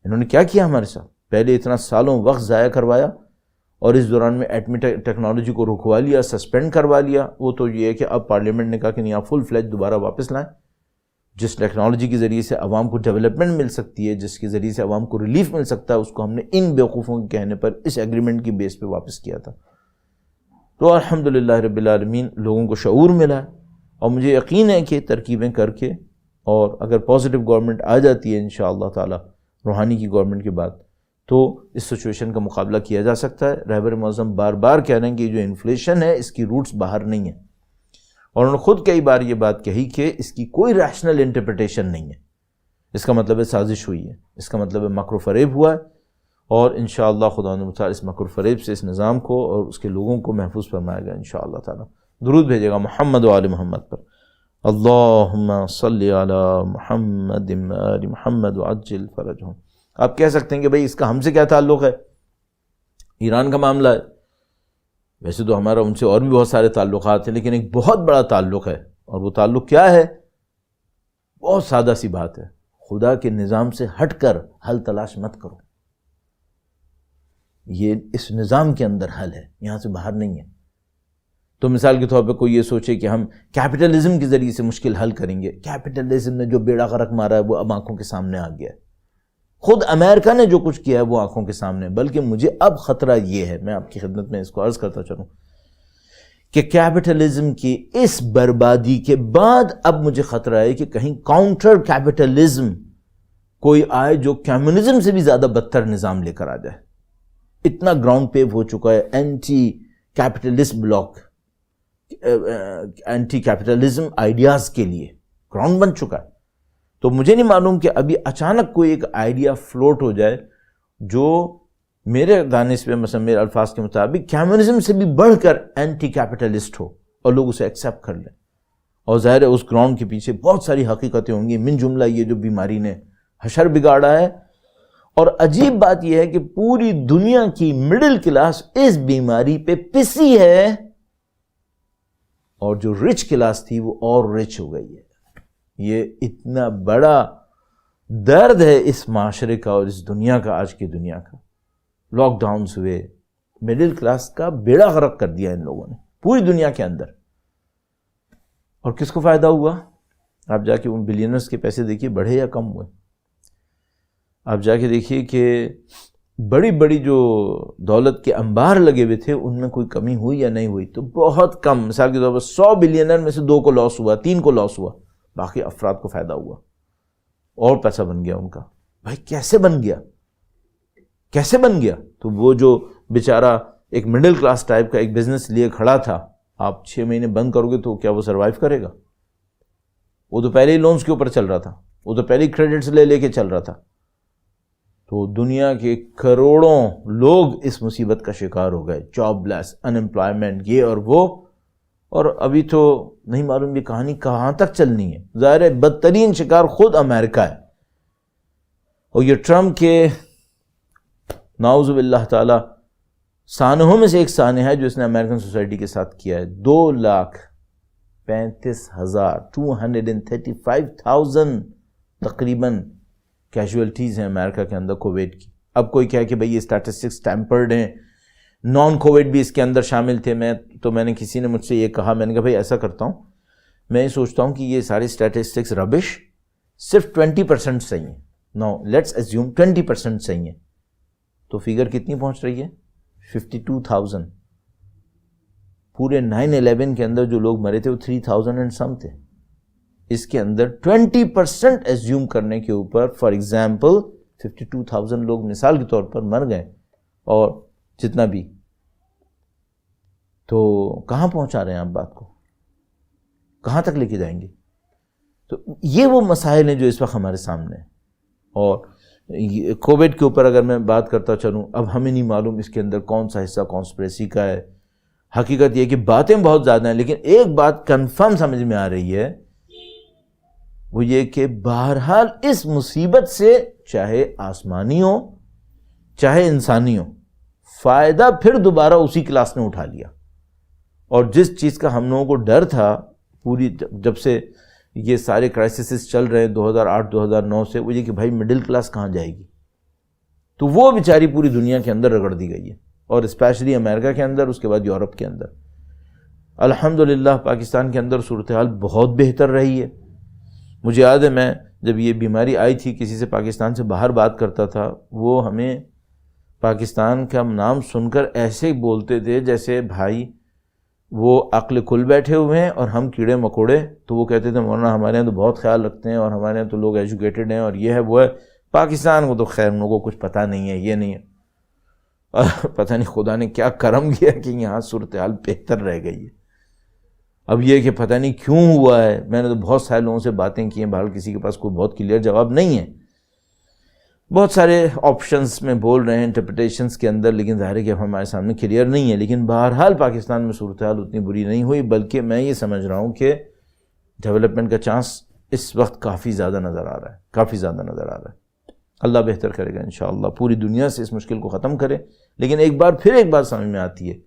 انہوں نے کیا کیا ہمارے ساتھ, پہلے اتنا سالوں وقت ضائع کروایا اور اس دوران میں ایٹمی ٹیکنالوجی کو رکوا لیا, سسپینڈ کروا لیا. وہ تو یہ ہے کہ اب پارلیمنٹ نے کہا کہ نہیں آپ فل فلیج دوبارہ واپس لائیں. جس ٹیکنالوجی کے ذریعے سے عوام کو ڈیولپمنٹ مل سکتی ہے, جس کے ذریعے سے عوام کو ریلیف مل سکتا ہے, اس کو ہم نے ان بیوقوفوں کے کہنے پر اس ایگریمنٹ کی بیس پہ واپس کیا تھا. تو الحمدللہ رب العالمین لوگوں کو شعور ملا ہے, اور مجھے یقین ہے کہ ترکیبیں کر کے, اور اگر پازیٹیو گورنمنٹ آ جاتی ہے انشاءاللہ تعالی روحانی کی گورنمنٹ کے بعد, تو اس سچویشن کا مقابلہ کیا جا سکتا ہے. رہبر معظم بار بار کہہ رہے ہیں کہ جو انفلیشن ہے اس کی روٹس باہر نہیں ہیں, اور انہوں نے خود کئی بار یہ بات کہی کہ اس کی کوئی ریشنل انٹرپریٹیشن نہیں ہے. اس کا مطلب ہے سازش ہوئی ہے, اس کا مطلب ہے مکر و فریب ہوا ہے, اور انشاءاللہ خدا تعالیٰ اس مکر و فریب سے اس نظام کو اور اس کے لوگوں کو محفوظ فرمائے گا انشاءاللہ تعالیٰ. درود بھیجے گا محمد و آل محمد پر. اللہم صلی علی محمد و آل محمد وعجل فرجہم. آپ کہہ سکتے ہیں کہ بھئی اس کا ہم سے کیا تعلق ہے, ایران کا معاملہ ہے. ویسے تو ہمارا ان سے اور بھی بہت سارے تعلقات ہیں, لیکن ایک بہت بڑا تعلق ہے, اور وہ تعلق کیا ہے؟ بہت سادہ سی بات ہے, خدا کے نظام سے ہٹ کر حل تلاش مت کرو. یہ اس نظام کے اندر حل ہے, یہاں سے باہر نہیں ہے. تو مثال کے طور پہ کوئی یہ سوچے کہ ہم کیپٹلزم کے ذریعے سے مشکل حل کریں گے. کیپٹلزم نے جو بیڑا غرق مارا ہے وہ اب آنکھوں کے سامنے آ گیا ہے. خود امریکہ نے جو کچھ کیا ہے وہ آنکھوں کے سامنے. بلکہ مجھے اب خطرہ یہ ہے, میں آپ کی خدمت میں اس کو عرض کرتا چلوں, کہ کیپٹلزم کی اس بربادی کے بعد اب مجھے خطرہ ہے کہ کہیں کاؤنٹر کیپٹلزم کوئی آئے جو کمیونزم سے بھی زیادہ بدتر نظام لے کر آ جائے. اتنا گراؤنڈ پیو ہو چکا ہے anti capitalist bloc, anti capitalism ideas کے لیے گراؤنڈ بن چکا ہے. تو مجھے نہیں معلوم کہ ابھی اچانک کوئی ایک آئیڈیا فلوٹ ہو جائے جو میرے دانش پہ, مثلا میرے الفاظ کے مطابق کمیونزم سے بھی بڑھ کر اینٹی کیپٹلسٹ ہو, اور لوگ اسے ایکسیپٹ کر لیں. اور ظاہر ہے اس گراؤنڈ کے پیچھے بہت ساری حقیقتیں ہوں گی, من جملہ یہ جو بیماری نے حشر بگاڑا ہے. اور عجیب بات یہ ہے کہ پوری دنیا کی مڈل کلاس اس بیماری پہ پسی ہے, اور جو رچ کلاس تھی وہ اور رچ ہو گئی ہے. یہ اتنا بڑا درد ہے اس معاشرے کا اور اس دنیا کا, آج کی دنیا کا. لاک ڈاؤنز ہوئے, مڈل کلاس کا بیڑا غرق کر دیا ان لوگوں نے پوری دنیا کے اندر. اور کس کو فائدہ ہوا؟ آپ جا کے ان بلینرز کے پیسے دیکھیے بڑھے یا کم ہوئے. آپ جا کے دیکھیے کہ بڑی بڑی جو دولت کے انبار لگے ہوئے تھے ان میں کوئی کمی ہوئی یا نہیں ہوئی؟ تو بہت کم. مثال کے طور پر 100 بلینر میں سے 2 کو لاس ہوا, 3 کو لاس ہوا, باقی افراد کو فائدہ ہوا اور پیسہ بن گیا ان کا. بھائی کیسے بن گیا, کیسے بن گیا؟ تو وہ جو بیچارہ ایک مڈل کلاس ٹائپ کا ایک بزنس لیے کھڑا تھا, آپ 6 مہینے بند کرو گے تو کیا وہ سروائیو کرے گا؟ وہ تو پہلے ہی لونز کے اوپر چل رہا تھا, وہ تو پہلے ہی کریڈٹس لے کے چل رہا تھا. تو دنیا کے کروڑوں لوگ اس مصیبت کا شکار ہو گئے, جاب لیس, ان امپلائمنٹ, یہ اور وہ. اور ابھی تو نہیں معلوم یہ کہانی کہاں تک چلنی ہے. ظاہر ہے بدترین شکار خود امریکہ ہے, اور یہ ٹرمپ کے نعوذ باللہ تعالی سانحوں میں سے ایک سانحہ ہے جو اس نے امریکن سوسائٹی کے ساتھ کیا ہے. 2,35,235,000 تقریباً کیجویلٹیز ہیں امریکہ کے اندر کووڈ کی. اب کوئی کہے کہ بھئی یہ اسٹیٹسٹکس ٹیمپرڈ ہیں, نان کووڈ بھی اس کے اندر شامل تھے. میں نے کسی نے مجھ سے یہ کہا, میں نے کہا بھئی ایسا کرتا ہوں, میں یہ سوچتا ہوں کہ یہ ساری اسٹیٹسٹکس ربش, صرف 20% صحیح ہیں. نو لیٹس ایزیوم 20% صحیح ہیں, تو فگر کتنی پہنچ رہی ہے؟ 52,000. پورے 9/11 کے اندر جو لوگ مرے تھے وہ 3,000 اینڈ سم تھے. اس کے اندر 20% ایزیوم کرنے کے اوپر, فار ایگزامپل 52,000 لوگ مثال کے طور پر مر گئے، اور جتنا بھی، تو کہاں پہنچا رہے ہیں آپ بات کو؟ کہاں تک لے کے جائیں گے؟ تو یہ وہ مسائل ہیں جو اس وقت ہمارے سامنے ہیں. اور کووڈ کے اوپر اگر میں بات کرتا چلوں، اب ہمیں نہیں معلوم اس کے اندر کون سا حصہ کانسپریسی کا ہے. حقیقت یہ کہ باتیں بہت زیادہ ہیں، لیکن ایک بات کنفرم سمجھ میں آ رہی ہے، وہ یہ کہ بہرحال اس مصیبت سے چاہے آسمانی ہو چاہے انسانی ہو، فائدہ پھر دوبارہ اسی کلاس نے اٹھا لیا. اور جس چیز کا ہم لوگوں کو ڈر تھا پوری جب سے یہ سارے کرائسسز چل رہے ہیں 2008-2009 سے، وہ یہ کہ بھائی مڈل کلاس کہاں جائے گی، تو وہ بیچاری پوری دنیا کے اندر رگڑ دی گئی ہے، اور اسپیشلی امریکہ کے اندر، اس کے بعد یورپ کے اندر. الحمدللہ پاکستان کے اندر صورتحال بہت بہتر رہی ہے. مجھے یاد ہے میں جب یہ بیماری آئی تھی، کسی سے پاکستان سے باہر بات کرتا تھا، وہ ہمیں پاکستان کا نام سن کر ایسے ہی بولتے تھے جیسے بھائی وہ عقل کھل بیٹھے ہوئے ہیں اور ہم کیڑے مکوڑے. تو وہ کہتے تھے مولانا ہمارے یہاں تو بہت خیال رکھتے ہیں، اور ہمارے یہاں تو لوگ ایجوکیٹڈ ہیں، اور یہ ہے وہ ہے. پاکستان کو تو خیر ان لوگوں کو کچھ پتہ نہیں ہے، یہ نہیں ہے. پتہ نہیں خدا نے کیا کرم کیا کہ یہاں صورتحال بہتر رہ گئی ہے. اب یہ کہ پتہ نہیں کیوں ہوا ہے، میں نے تو بہت سارے لوگوں سے باتیں کی ہیں، بہرحال کسی کے پاس کوئی بہت کلیئر جواب نہیں ہے. بہت سارے آپشنز میں بول رہے ہیں انٹرپریٹیشنز کے اندر، لیکن ظاہر ہے کہ ہمارے سامنے کلیئر نہیں ہے. لیکن بہرحال پاکستان میں صورتحال اتنی بری نہیں ہوئی، بلکہ میں یہ سمجھ رہا ہوں کہ ڈیولپمنٹ کا چانس اس وقت کافی زیادہ نظر آ رہا ہے، کافی زیادہ نظر آ رہا ہے. اللہ بہتر کرے گا انشاءاللہ، پوری دنیا سے اس مشکل کو ختم کرے. لیکن ایک بات سمجھ میں آتی ہے،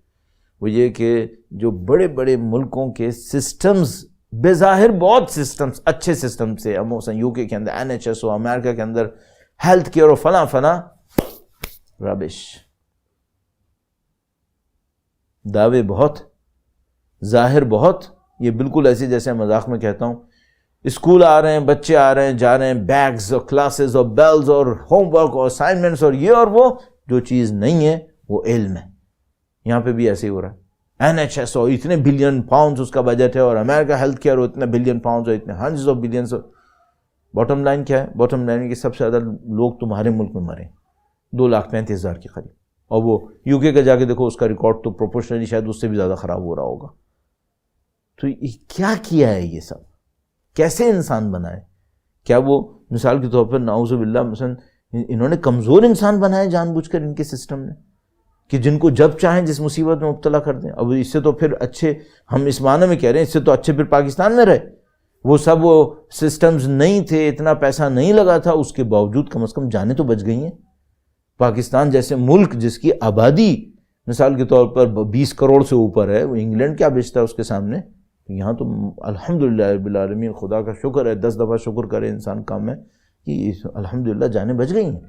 وہ یہ کہ جو بڑے بڑے ملکوں کے سسٹمز، بظاہر بہت سسٹمز، اچھے سسٹم سے، مثلا یو کے اندر NHS ہو، امریکہ کے اندر ہیلتھ کیئر ہو، فلاں فلاں، ربش، دعوے بہت، ظاہر بہت. یہ بالکل ایسے جیسے مذاق میں کہتا ہوں، اسکول آ رہے ہیں، بچے آ رہے ہیں، جا رہے ہیں، بیگز اور کلاسز اور بیلز اور ہوم ورک اور اسائنمنٹس اور یہ اور وہ. جو چیز نہیں ہے وہ علم ہے. یہاں پہ بھی ایسے ہی ہو رہا ہے. NHS ہو، اتنے بلین پاؤنڈز اس کا بجٹ ہے، اور امریکہ ہیلتھ کیئر ہو، اتنے بلین پاؤنڈز ہو، اتنے hundreds of billions. Bottom line کیا ہے؟ باٹم لائن کہ سب سے زیادہ لوگ تمہارے ملک میں مرے، 2,35,000 کے قریب. اور وہ یو کے کا جا کے دیکھو، اس کا ریکارڈ تو پروپورشنلی شاید اس سے بھی زیادہ خراب ہو رہا ہوگا. تو کیا کیا ہے یہ سب؟ کیسے انسان بنائے؟ کیا وہ مثال کے طور پر نعوذ باللہ مثلا انہوں نے کمزور انسان بنائے جان بوجھ کر ان کے سسٹم نے، کہ جن کو جب چاہیں جس مصیبت میں مبتلا کر دیں؟ اب اس سے تو پھر اچھے، ہم اس معنی میں کہہ رہے ہیں، اس سے تو اچھے پھر پاکستان میں رہے. وہ سب وہ سسٹمز نہیں تھے، اتنا پیسہ نہیں لگا تھا، اس کے باوجود کم از کم جانیں تو بچ گئی ہیں. پاکستان جیسے ملک جس کی آبادی مثال کے طور پر 20 کروڑ سے اوپر ہے، وہ انگلینڈ کیا بیچتا ہے اس کے سامنے. یہاں تو الحمدللہ رب العالمین، خدا کا شکر ہے، 10 دفعہ شکر کرے انسان کام ہے کہ الحمدللہ جانیں بچ گئی ہیں.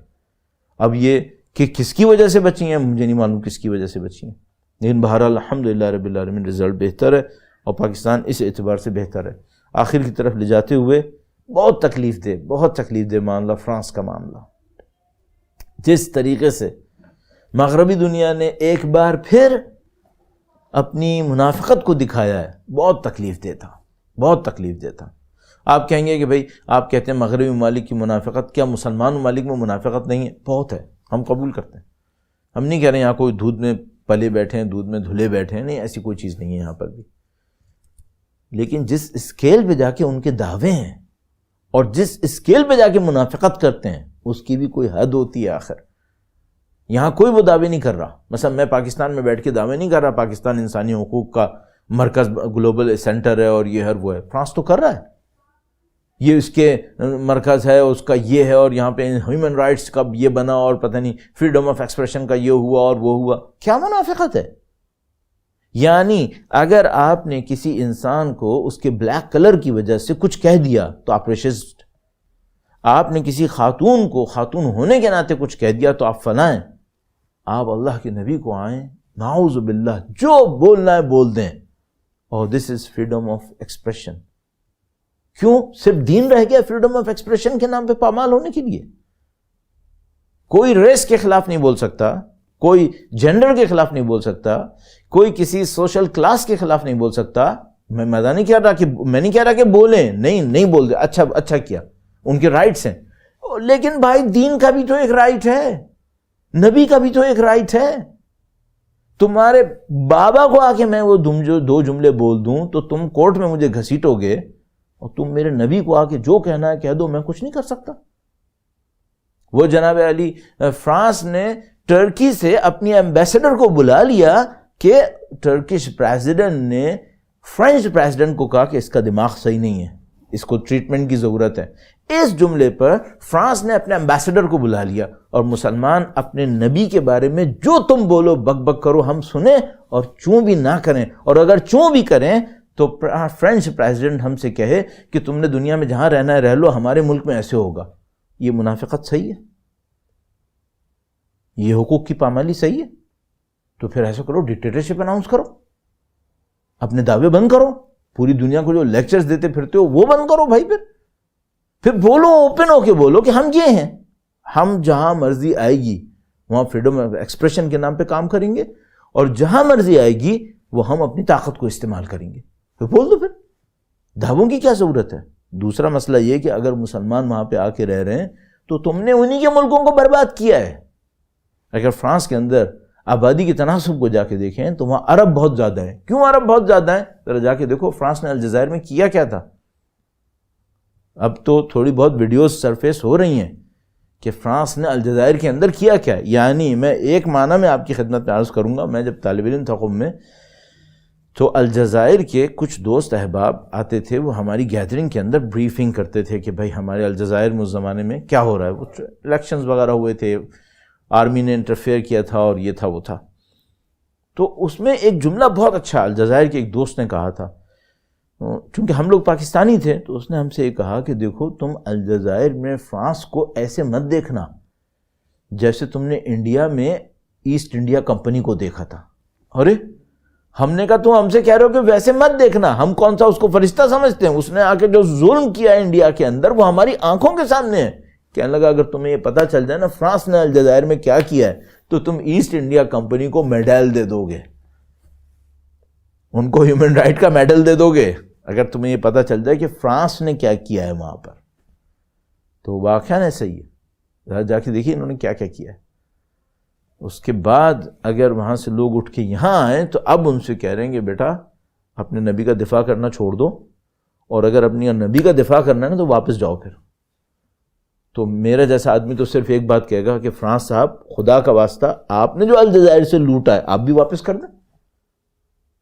اب یہ کہ کس کی وجہ سے بچی ہیں مجھے نہیں معلوم، کس کی وجہ سے بچی ہیں، لیکن بہرحال الحمدللہ رب العالمین رزلٹ بہتر ہے، اور پاکستان اس اعتبار سے بہتر ہے. آخر کی طرف لے جاتے ہوئے بہت تکلیف دہ معاملہ فرانس کا معاملہ. جس طریقے سے مغربی دنیا نے ایک بار پھر اپنی منافقت کو دکھایا ہے، بہت تکلیف دہ تھا. آپ کہیں گے کہ بھئی آپ کہتے ہیں مغربی ممالک کی منافقت، کیا مسلمان ممالک میں منافقت نہیں ہے؟ بہت ہے، ہم قبول کرتے ہیں. ہم نہیں کہہ رہے ہیں یہاں کوئی دودھ میں پلے بیٹھے ہیں، دودھ میں دھلے بیٹھے ہیں، نہیں، ایسی کوئی چیز نہیں ہے یہاں پر بھی. لیکن جس اسکیل پہ جا کے ان کے دعوے ہیں اور جس اسکیل پہ جا کے منافقت کرتے ہیں، اس کی بھی کوئی حد ہوتی ہے. آخر یہاں کوئی وہ دعوے نہیں کر رہا. مثلا میں پاکستان میں بیٹھ کے دعوے نہیں کر رہا پاکستان انسانی حقوق کا مرکز، گلوبل سینٹر ہے اور یہ ہے وہ ہے. فرانس تو کر رہا ہے، یہ اس کے مرکز ہے، اس کا یہ ہے، اور یہاں پہ ہیومن رائٹس کا یہ بنا، اور پتہ نہیں فریڈم آف ایکسپریشن کا یہ ہوا اور وہ ہوا. کیا منافقت ہے؟ یعنی اگر آپ نے کسی انسان کو اس کے بلیک کلر کی وجہ سے کچھ کہہ دیا تو آپ ریسسٹ. آپ نے کسی خاتون کو خاتون ہونے کے ناطے کچھ کہہ دیا تو آپ فلاں ہیں. آپ اللہ کے نبی کو آئیں، نعوذ باللہ، جو بولنا ہے بول دیں، اور دس از فریڈم آف ایکسپریشن. کیوں صرف دین رہ گیا فریڈم آف ایکسپریشن کے نام پہ پامال ہونے کے لیے؟ کوئی ریس کے خلاف نہیں بول سکتا، کوئی جینڈر کے خلاف نہیں بول سکتا، کوئی کسی سوشل کلاس کے خلاف نہیں بول سکتا. میں نہیں کہہ رہا کہ بولیں، نہیں بول دے، اچھا کیا، ان کے رائٹس ہیں. لیکن بھائی دین کا بھی تو ایک رائٹ ہے، نبی کا بھی تو ایک رائٹ ہے. تمہارے بابا کو آ کے میں وہ دو جملے بول دوں تو تم کورٹ میں مجھے گھسیٹو گے، اور تم میرے نبی کو آ کے جو کہنا ہے کہہ دو، میں کچھ نہیں کر سکتا. وہ جناب علی فرانس نے ٹرکی سے اپنی ایمبیسڈر کو بلا لیا کہ ٹرکش پریزیڈنٹ نے فرینچ پریزیڈنٹ کو کہا کہ اس کا دماغ صحیح نہیں ہے، اس کو ٹریٹمنٹ کی ضرورت ہے. اس جملے پر فرانس نے اپنے ایمبیسڈر کو بلا لیا، اور مسلمان اپنے نبی کے بارے میں جو تم بولو بک بک کرو، ہم سنیں اور چوں بھی نہ کریں، اور اگر چوں بھی کریں تو فرینچ پریزیڈنٹ ہم سے کہے کہ تم نے دنیا میں جہاں رہنا ہے رہ لو، ہمارے ملک میں ایسے ہوگا. یہ منافقت صحیح ہے؟ یہ حقوق کی پامالی صحیح ہے؟ تو پھر ایسا کرو، ڈکٹیٹرشپ اناؤنس کرو، اپنے دعوے بند کرو، پوری دنیا کو جو لیکچرز دیتے پھرتے ہو وہ بند کرو بھائی. پھر بولو، اوپن ہو کے بولو کہ ہم یہ ہیں، ہم جہاں مرضی آئے گی وہاں فریڈم آف ایکسپریشن کے نام پہ کام کریں گے، اور جہاں مرضی آئے گی وہ ہم اپنی طاقت کو استعمال کریں گے. پھر بول دو، پھر دعووں کی کیا ضرورت ہے؟ دوسرا مسئلہ یہ کہ اگر مسلمان وہاں پہ آ کے رہ رہے ہیں تو تم نے انہی کے ملکوں کو برباد کیا ہے. اگر فرانس کے اندر آبادی کے تناسب کو جا کے دیکھیں تو وہاں عرب بہت زیادہ ہیں. کیوں عرب بہت زیادہ ہیں؟ ذرا جا کے دیکھو فرانس نے الجزائر میں کیا کیا تھا. اب تو تھوڑی بہت ویڈیوز سرفیس ہو رہی ہیں کہ فرانس نے الجزائر کے اندر کیا کیا. یعنی میں ایک معنی میں آپ کی خدمت میں عرض کروں گا، میں جب طالب علم تھا قم میں تو الجزائر کے کچھ دوست احباب آتے تھے، وہ ہماری گیدرنگ کے اندر بریفنگ کرتے تھے کہ بھائی ہمارے الجزائر میں اس زمانے میں کیا ہو رہا ہے. وہ الیکشنز وغیرہ ہوئے تھے، آرمی نے انٹرفیئر کیا تھا اور یہ تھا وہ تھا. تو اس میں ایک جملہ بہت اچھا الجزائر کے ایک دوست نے کہا تھا، چونکہ ہم لوگ پاکستانی تھے تو اس نے ہم سے یہ کہا کہ دیکھو تم الجزائر میں فرانس کو ایسے مت دیکھنا جیسے تم نے انڈیا میں ایسٹ انڈیا کمپنی کو دیکھا تھا. ارے ہم نے کہا تم ہم سے کہہ رہے ہو کہ ویسے مت دیکھنا، ہم کون سا اس کو فرشتہ سمجھتے ہیں؟ اس نے آ کے جو ظلم کیا انڈیا کے اندر وہ ہماری آنکھوں کے سامنے ہے. کہنے لگا اگر تمہیں یہ پتہ چل جائے نا فرانس نے الجزائر میں کیا کیا ہے تو تم ایسٹ انڈیا کمپنی کو میڈل دے دو گے، ان کو ہیومن رائٹ کا میڈل دے دو گے اگر تمہیں یہ پتہ چل جائے کہ فرانس نے کیا کیا ہے وہاں پر. تو واقعہ نہیں صحیح ہے، ذرا جا کے دیکھیے انہوں نے کیا کیا کیا ہے. اس کے بعد اگر وہاں سے لوگ اٹھ کے یہاں آئیں تو اب ان سے کہہ رہے ہیں کہ بیٹا اپنے نبی کا دفاع کرنا چھوڑ دو، اور اگر اپنی نبی کا دفاع کرنا ہے نا تو واپس جاؤ. پھر تو میرا جیسا آدمی تو صرف ایک بات کہے گا کہ فرانس صاحب خدا کا واسطہ آپ نے جو الجزائر سے لوٹا ہے آپ بھی واپس کر دیں.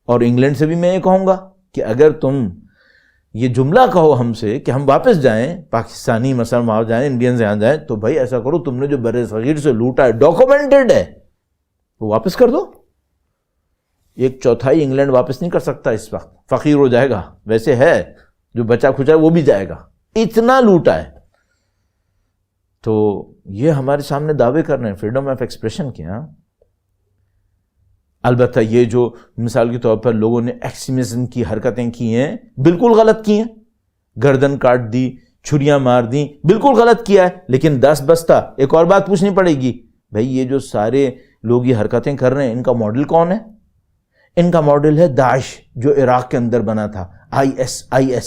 اور انگلینڈ سے بھی میں یہ کہوں گا کہ اگر تم یہ جملہ کہو ہم سے کہ ہم واپس جائیں، پاکستانی مثلا وہاں جائیں، انڈینز یہاں جائیں، تو بھائی ایسا کرو تم نے جو بر صغیر سے لوٹا ہے ڈاکومنٹڈ ہے وہ واپس کر دو. 1/4 انگلینڈ واپس نہیں کر سکتا اس وقت، فقیر ہو جائے گا. ویسے ہے جو بچا کھچا وہ بھی جائے گا، اتنا لوٹا ہے. تو یہ ہمارے سامنے دعوے کر رہے ہیں فریڈم آف ایکسپریشن کے. ہاں البتہ یہ جو مثال کے طور پر لوگوں نے ایکسٹریمزم کی حرکتیں کی ہیں بالکل غلط کی ہیں، گردن کاٹ دی، چھریاں مار دی، بالکل غلط کیا ہے. لیکن 10 بستہ ایک اور بات پوچھنی پڑے گی، بھائی یہ جو سارے لوگ یہ حرکتیں کر رہے ہیں ان کا ماڈل کون ہے؟ ان کا ماڈل ہے داعش جو عراق کے اندر بنا تھا، IS.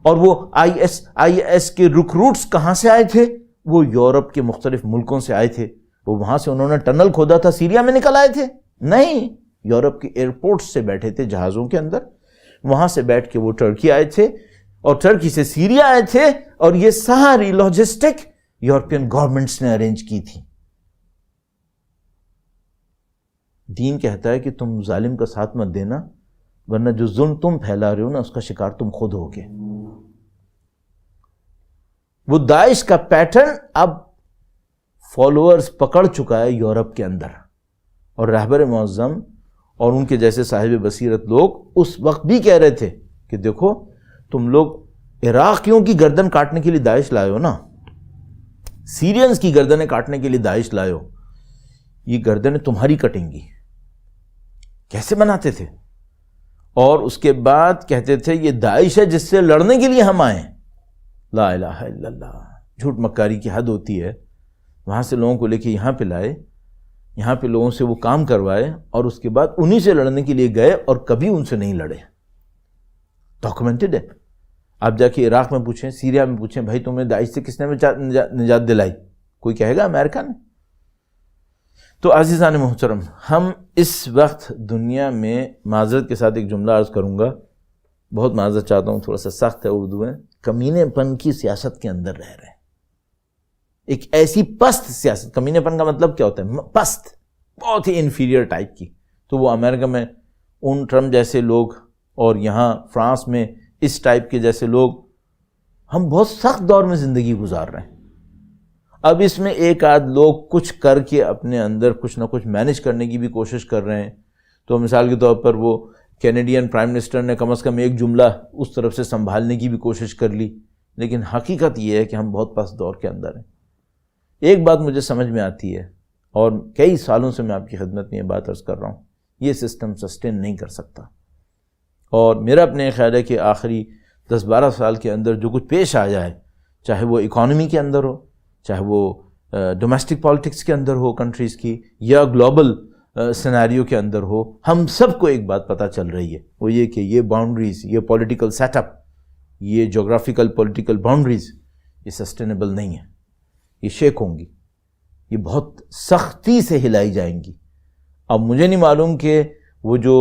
اور وہ IS کے ریکروٹس کہاں سے آئے تھے؟ وہ یورپ کے مختلف ملکوں سے آئے تھے. وہ وہاں سے انہوں نے ٹنل کھودا تھا، سیریا میں نکل آئے تھے؟ نہیں، یورپ کے ایئرپورٹ سے بیٹھے تھے جہازوں کے اندر، وہاں سے بیٹھ کے وہ ٹرکی آئے تھے اور ٹرکی سے سیریا آئے تھے، اور یہ ساری لاجسٹک یورپین گورنمنٹس نے ارینج کی تھی. دین کہتا ہے کہ تم ظالم کا ساتھ مت دینا، ورنہ جو ظلم تم پھیلا رہے ہو نا اس کا شکار تم خود ہوگے. وہ داعش کا پیٹرن اب فالوورز پکڑ چکا ہے یورپ کے اندر، اور رہبر معظم اور ان کے جیسے صاحب بصیرت لوگ اس وقت بھی کہہ رہے تھے کہ دیکھو تم لوگ عراقیوں کی گردن کاٹنے کے لیے داعش لائے ہو نا، سیرینز کی گردنیں کاٹنے کے لیے داعش لائے ہو، یہ گردنیں تمہاری کٹیں گی. کیسے بناتے تھے؟ اور اس کے بعد کہتے تھے یہ داعش ہے جس سے لڑنے کے لیے ہم آئے. لا الہ الا اللہ. جھوٹ مکاری کی حد ہوتی ہے. وہاں سے لوگوں کو لے کے یہاں پہ لائے، یہاں پہ لوگوں سے وہ کام کروائے، اور اس کے بعد انہی سے لڑنے کے لیے گئے اور کبھی ان سے نہیں لڑے. ڈاکومنٹڈ ہے. آپ جا کے عراق میں پوچھیں، سیریا میں پوچھیں، بھائی تمہیں داعش سے کس نے نجات دلائی؟ کوئی کہے گا امریکہ نے؟ تو عزیزان محترم، ہم اس وقت دنیا میں، معذرت کے ساتھ ایک جملہ عرض کروں گا، بہت معذرت چاہتا ہوں، تھوڑا سا سخت ہے اردو میں، کمینے پن کی سیاست کے اندر رہ رہے ہیں. ایک ایسی پست سیاست، کمینے پن کا مطلب کیا ہوتا ہے؟ پست، بہت ہی انفیریئر ٹائپ کی. تو وہ امریکہ میں ان ٹرمپ جیسے لوگ، اور یہاں فرانس میں اس ٹائپ کے جیسے لوگ، ہم بہت سخت دور میں زندگی گزار رہے ہیں. اب اس میں ایک آدھ لوگ کچھ کر کے اپنے اندر کچھ نہ کچھ مینج کرنے کی بھی کوشش کر رہے ہیں. تو مثال کے طور پر وہ کینیڈین پرائم منسٹر نے کم از کم ایک جملہ اس طرف سے سنبھالنے کی بھی کوشش کر لی، لیکن حقیقت یہ ہے کہ ہم بہت پست دور کے اندر ہیں. ایک بات مجھے سمجھ میں آتی ہے، اور کئی سالوں سے میں آپ کی خدمت میں یہ بات عرض کر رہا ہوں، یہ سسٹم سسٹین نہیں کر سکتا. اور میرا اپنے خیال ہے کہ آخری 10-12 سال کے اندر جو کچھ پیش آ جائے، چاہے وہ اکانومی کے اندر ہو، چاہے وہ ڈومیسٹک پالیٹکس کے اندر ہو کنٹریز کی، یا گلوبل سیناریو کے اندر ہو، ہم سب کو ایک بات پتہ چل رہی ہے، وہ یہ کہ یہ باؤنڈریز، یہ پولیٹیکل سیٹ اپ، یہ جغرافیکل پولیٹیکل باؤنڈریز، یہ سسٹینیبل نہیں ہے. یہ شیک ہوں گی، یہ بہت سختی سے ہلائی جائیں گی. اب مجھے نہیں معلوم کہ وہ جو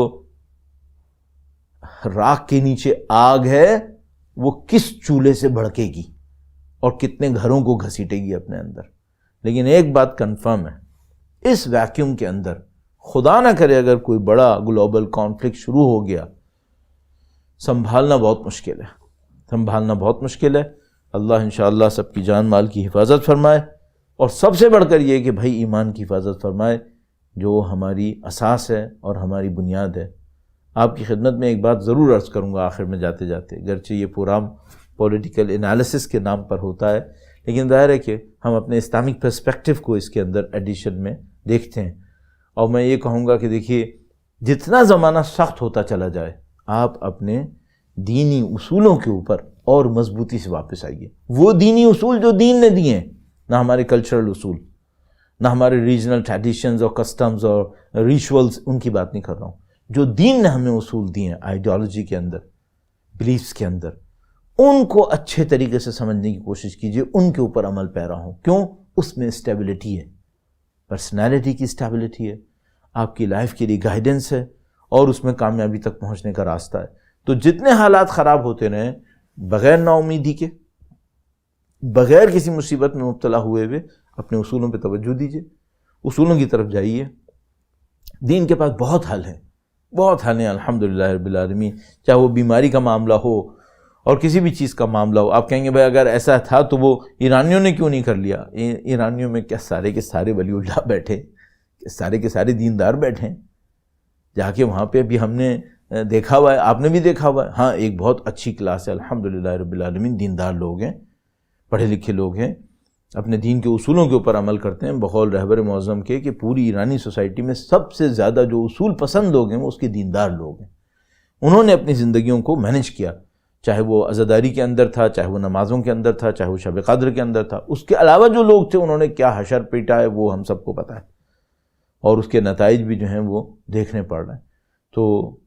راکھ کے نیچے آگ ہے وہ کس چولہے سے بھڑکے گی اور کتنے گھروں کو گھسیٹے گی اپنے اندر. لیکن ایک بات کنفرم ہے، اس ویکیوم کے اندر خدا نہ کرے اگر کوئی بڑا گلوبل کانفلکٹ شروع ہو گیا، سنبھالنا بہت مشکل ہے، سنبھالنا بہت مشکل ہے. اللہ انشاءاللہ سب کی جان مال کی حفاظت فرمائے، اور سب سے بڑھ کر یہ کہ بھائی ایمان کی حفاظت فرمائے، جو ہماری اساس ہے اور ہماری بنیاد ہے. آپ کی خدمت میں ایک بات ضرور عرض کروں گا آخر میں جاتے جاتے، گرچہ یہ پروگرام پولیٹیکل انالیسس کے نام پر ہوتا ہے، لیکن ظاہر ہے کہ ہم اپنے اسلامک پرسپیکٹیو کو اس کے اندر ایڈیشن میں دیکھتے ہیں. اور میں یہ کہوں گا کہ دیکھیے، جتنا زمانہ سخت ہوتا چلا جائے، آپ اپنے دینی اصولوں کے اوپر اور مضبوطی سے واپس آئیے. وہ دینی اصول جو دین نے دیے ہیں، نہ ہمارے کلچرل اصول، نہ ہمارے ریجنل ٹریڈیشنز اور کسٹمز اور ریچولز، ان کی بات نہیں کر رہا ہوں. جو دین نے ہمیں اصول دیے ہیں آئیڈیالوجی کے اندر، بلیفز کے اندر، ان کو اچھے طریقے سے سمجھنے کی کوشش کیجیے، ان کے اوپر عمل پیرا ہوں. کیوں؟ اس میں اسٹیبلٹی ہے، پرسنالٹی کی اسٹیبلٹی ہے، آپ کی لائف کے لیے گائیڈنس ہے، اور اس میں کامیابی تک پہنچنے کا راستہ ہے. تو جتنے حالات خراب ہوتے رہیں، بغیر نا امیدی کے، بغیر کسی مصیبت میں مبتلا ہوئے اپنے اصولوں پہ توجہ دیجیے، اصولوں کی طرف جائیے. دین کے پاس بہت حل ہیں، بہت حل ہیں الحمدللہ رب العالمین. چاہے وہ بیماری کا معاملہ ہو اور کسی بھی چیز کا معاملہ ہو. آپ کہیں گے بھائی اگر ایسا تھا تو وہ ایرانیوں نے کیوں نہیں کر لیا؟ ایرانیوں میں کیا سارے کے سارے ولی اللہ بیٹھے، سارے کے سارے دیندار بیٹھے ہیں؟ جا کے وہاں پہ بھی ہم نے دیکھا ہوا ہے، آپ نے بھی دیکھا ہوا ہے. ہاں، ایک بہت اچھی کلاس ہے الحمدللہ رب العالمین، دیندار لوگ ہیں، پڑھے لکھے لوگ ہیں، اپنے دین کے اصولوں کے اوپر عمل کرتے ہیں. بقول رہبر معظم کے کہ پوری ایرانی سوسائٹی میں سب سے زیادہ جو اصول پسند لوگ ہیں وہ اس کے دیندار لوگ ہیں. انہوں نے اپنی زندگیوں کو مینج کیا، چاہے وہ عزاداری کے اندر تھا، چاہے وہ نمازوں کے اندر تھا، چاہے وہ شب قدر کے اندر تھا. اس کے علاوہ جو لوگ تھے انہوں نے کیا حشر پیٹا ہے وہ ہم سب کو پتہ ہے، اور اس کے نتائج بھی جو ہیں وہ دیکھنے پڑ رہے ہیں. تو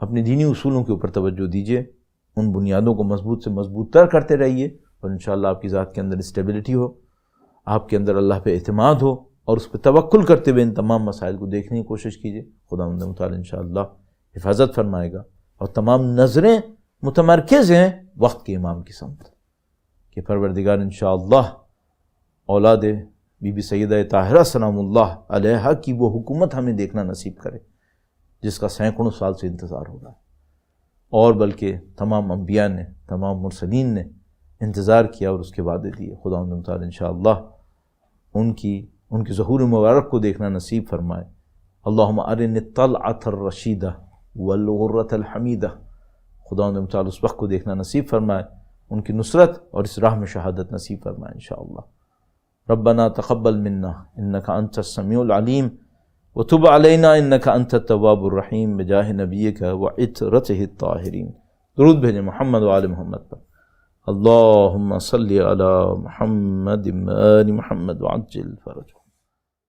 اپنے دینی اصولوں کے اوپر توجہ دیجیے، ان بنیادوں کو مضبوط سے مضبوط تر کرتے رہیے، اور انشاءاللہ آپ کی ذات کے اندر اسٹیبلٹی ہو، آپ کے اندر اللہ پہ اعتماد ہو، اور اس پہ توکل کرتے ہوئے ان تمام مسائل کو دیکھنے کی کوشش کیجیے. خداوند متعال انشاءاللہ حفاظت فرمائے گا، اور تمام نظریں متمرکز ہیں وقت کے امام کی سمت کہ پروردگار انشاءاللہ اولاد بی بی سیدہ طاہرہ سلام اللہ علیہا کی وہ حکومت ہمیں دیکھنا نصیب کرے جس کا سینکڑوں سال سے انتظار ہو رہا ہے، اور بلکہ تمام انبیاء نے، تمام مرسلین نے انتظار کیا اور اس کے وعدے دیے. خداوند تعالی انشاءاللہ ان کی ظہور مبارک کو دیکھنا نصیب فرمائے. اللہم ارنی الطلعۃ الرشیدہ والغرۃ الحمیدہ. خداوند تعالی اس وقت کو دیکھنا نصیب فرمائے، ان کی نصرت اور اس راہ میں شہادت نصیب فرمائے انشاءاللہ. ربنا تقبل منا انک انت السمیع العلیم وتب علینا انک انت التواب الرحیم بجاہ نبیک وعطرتہ الطاہرین. درود بھیجیں محمد و آل محمد پر. اللہم صلی علی محمد آل محمد وعجل فرجہ.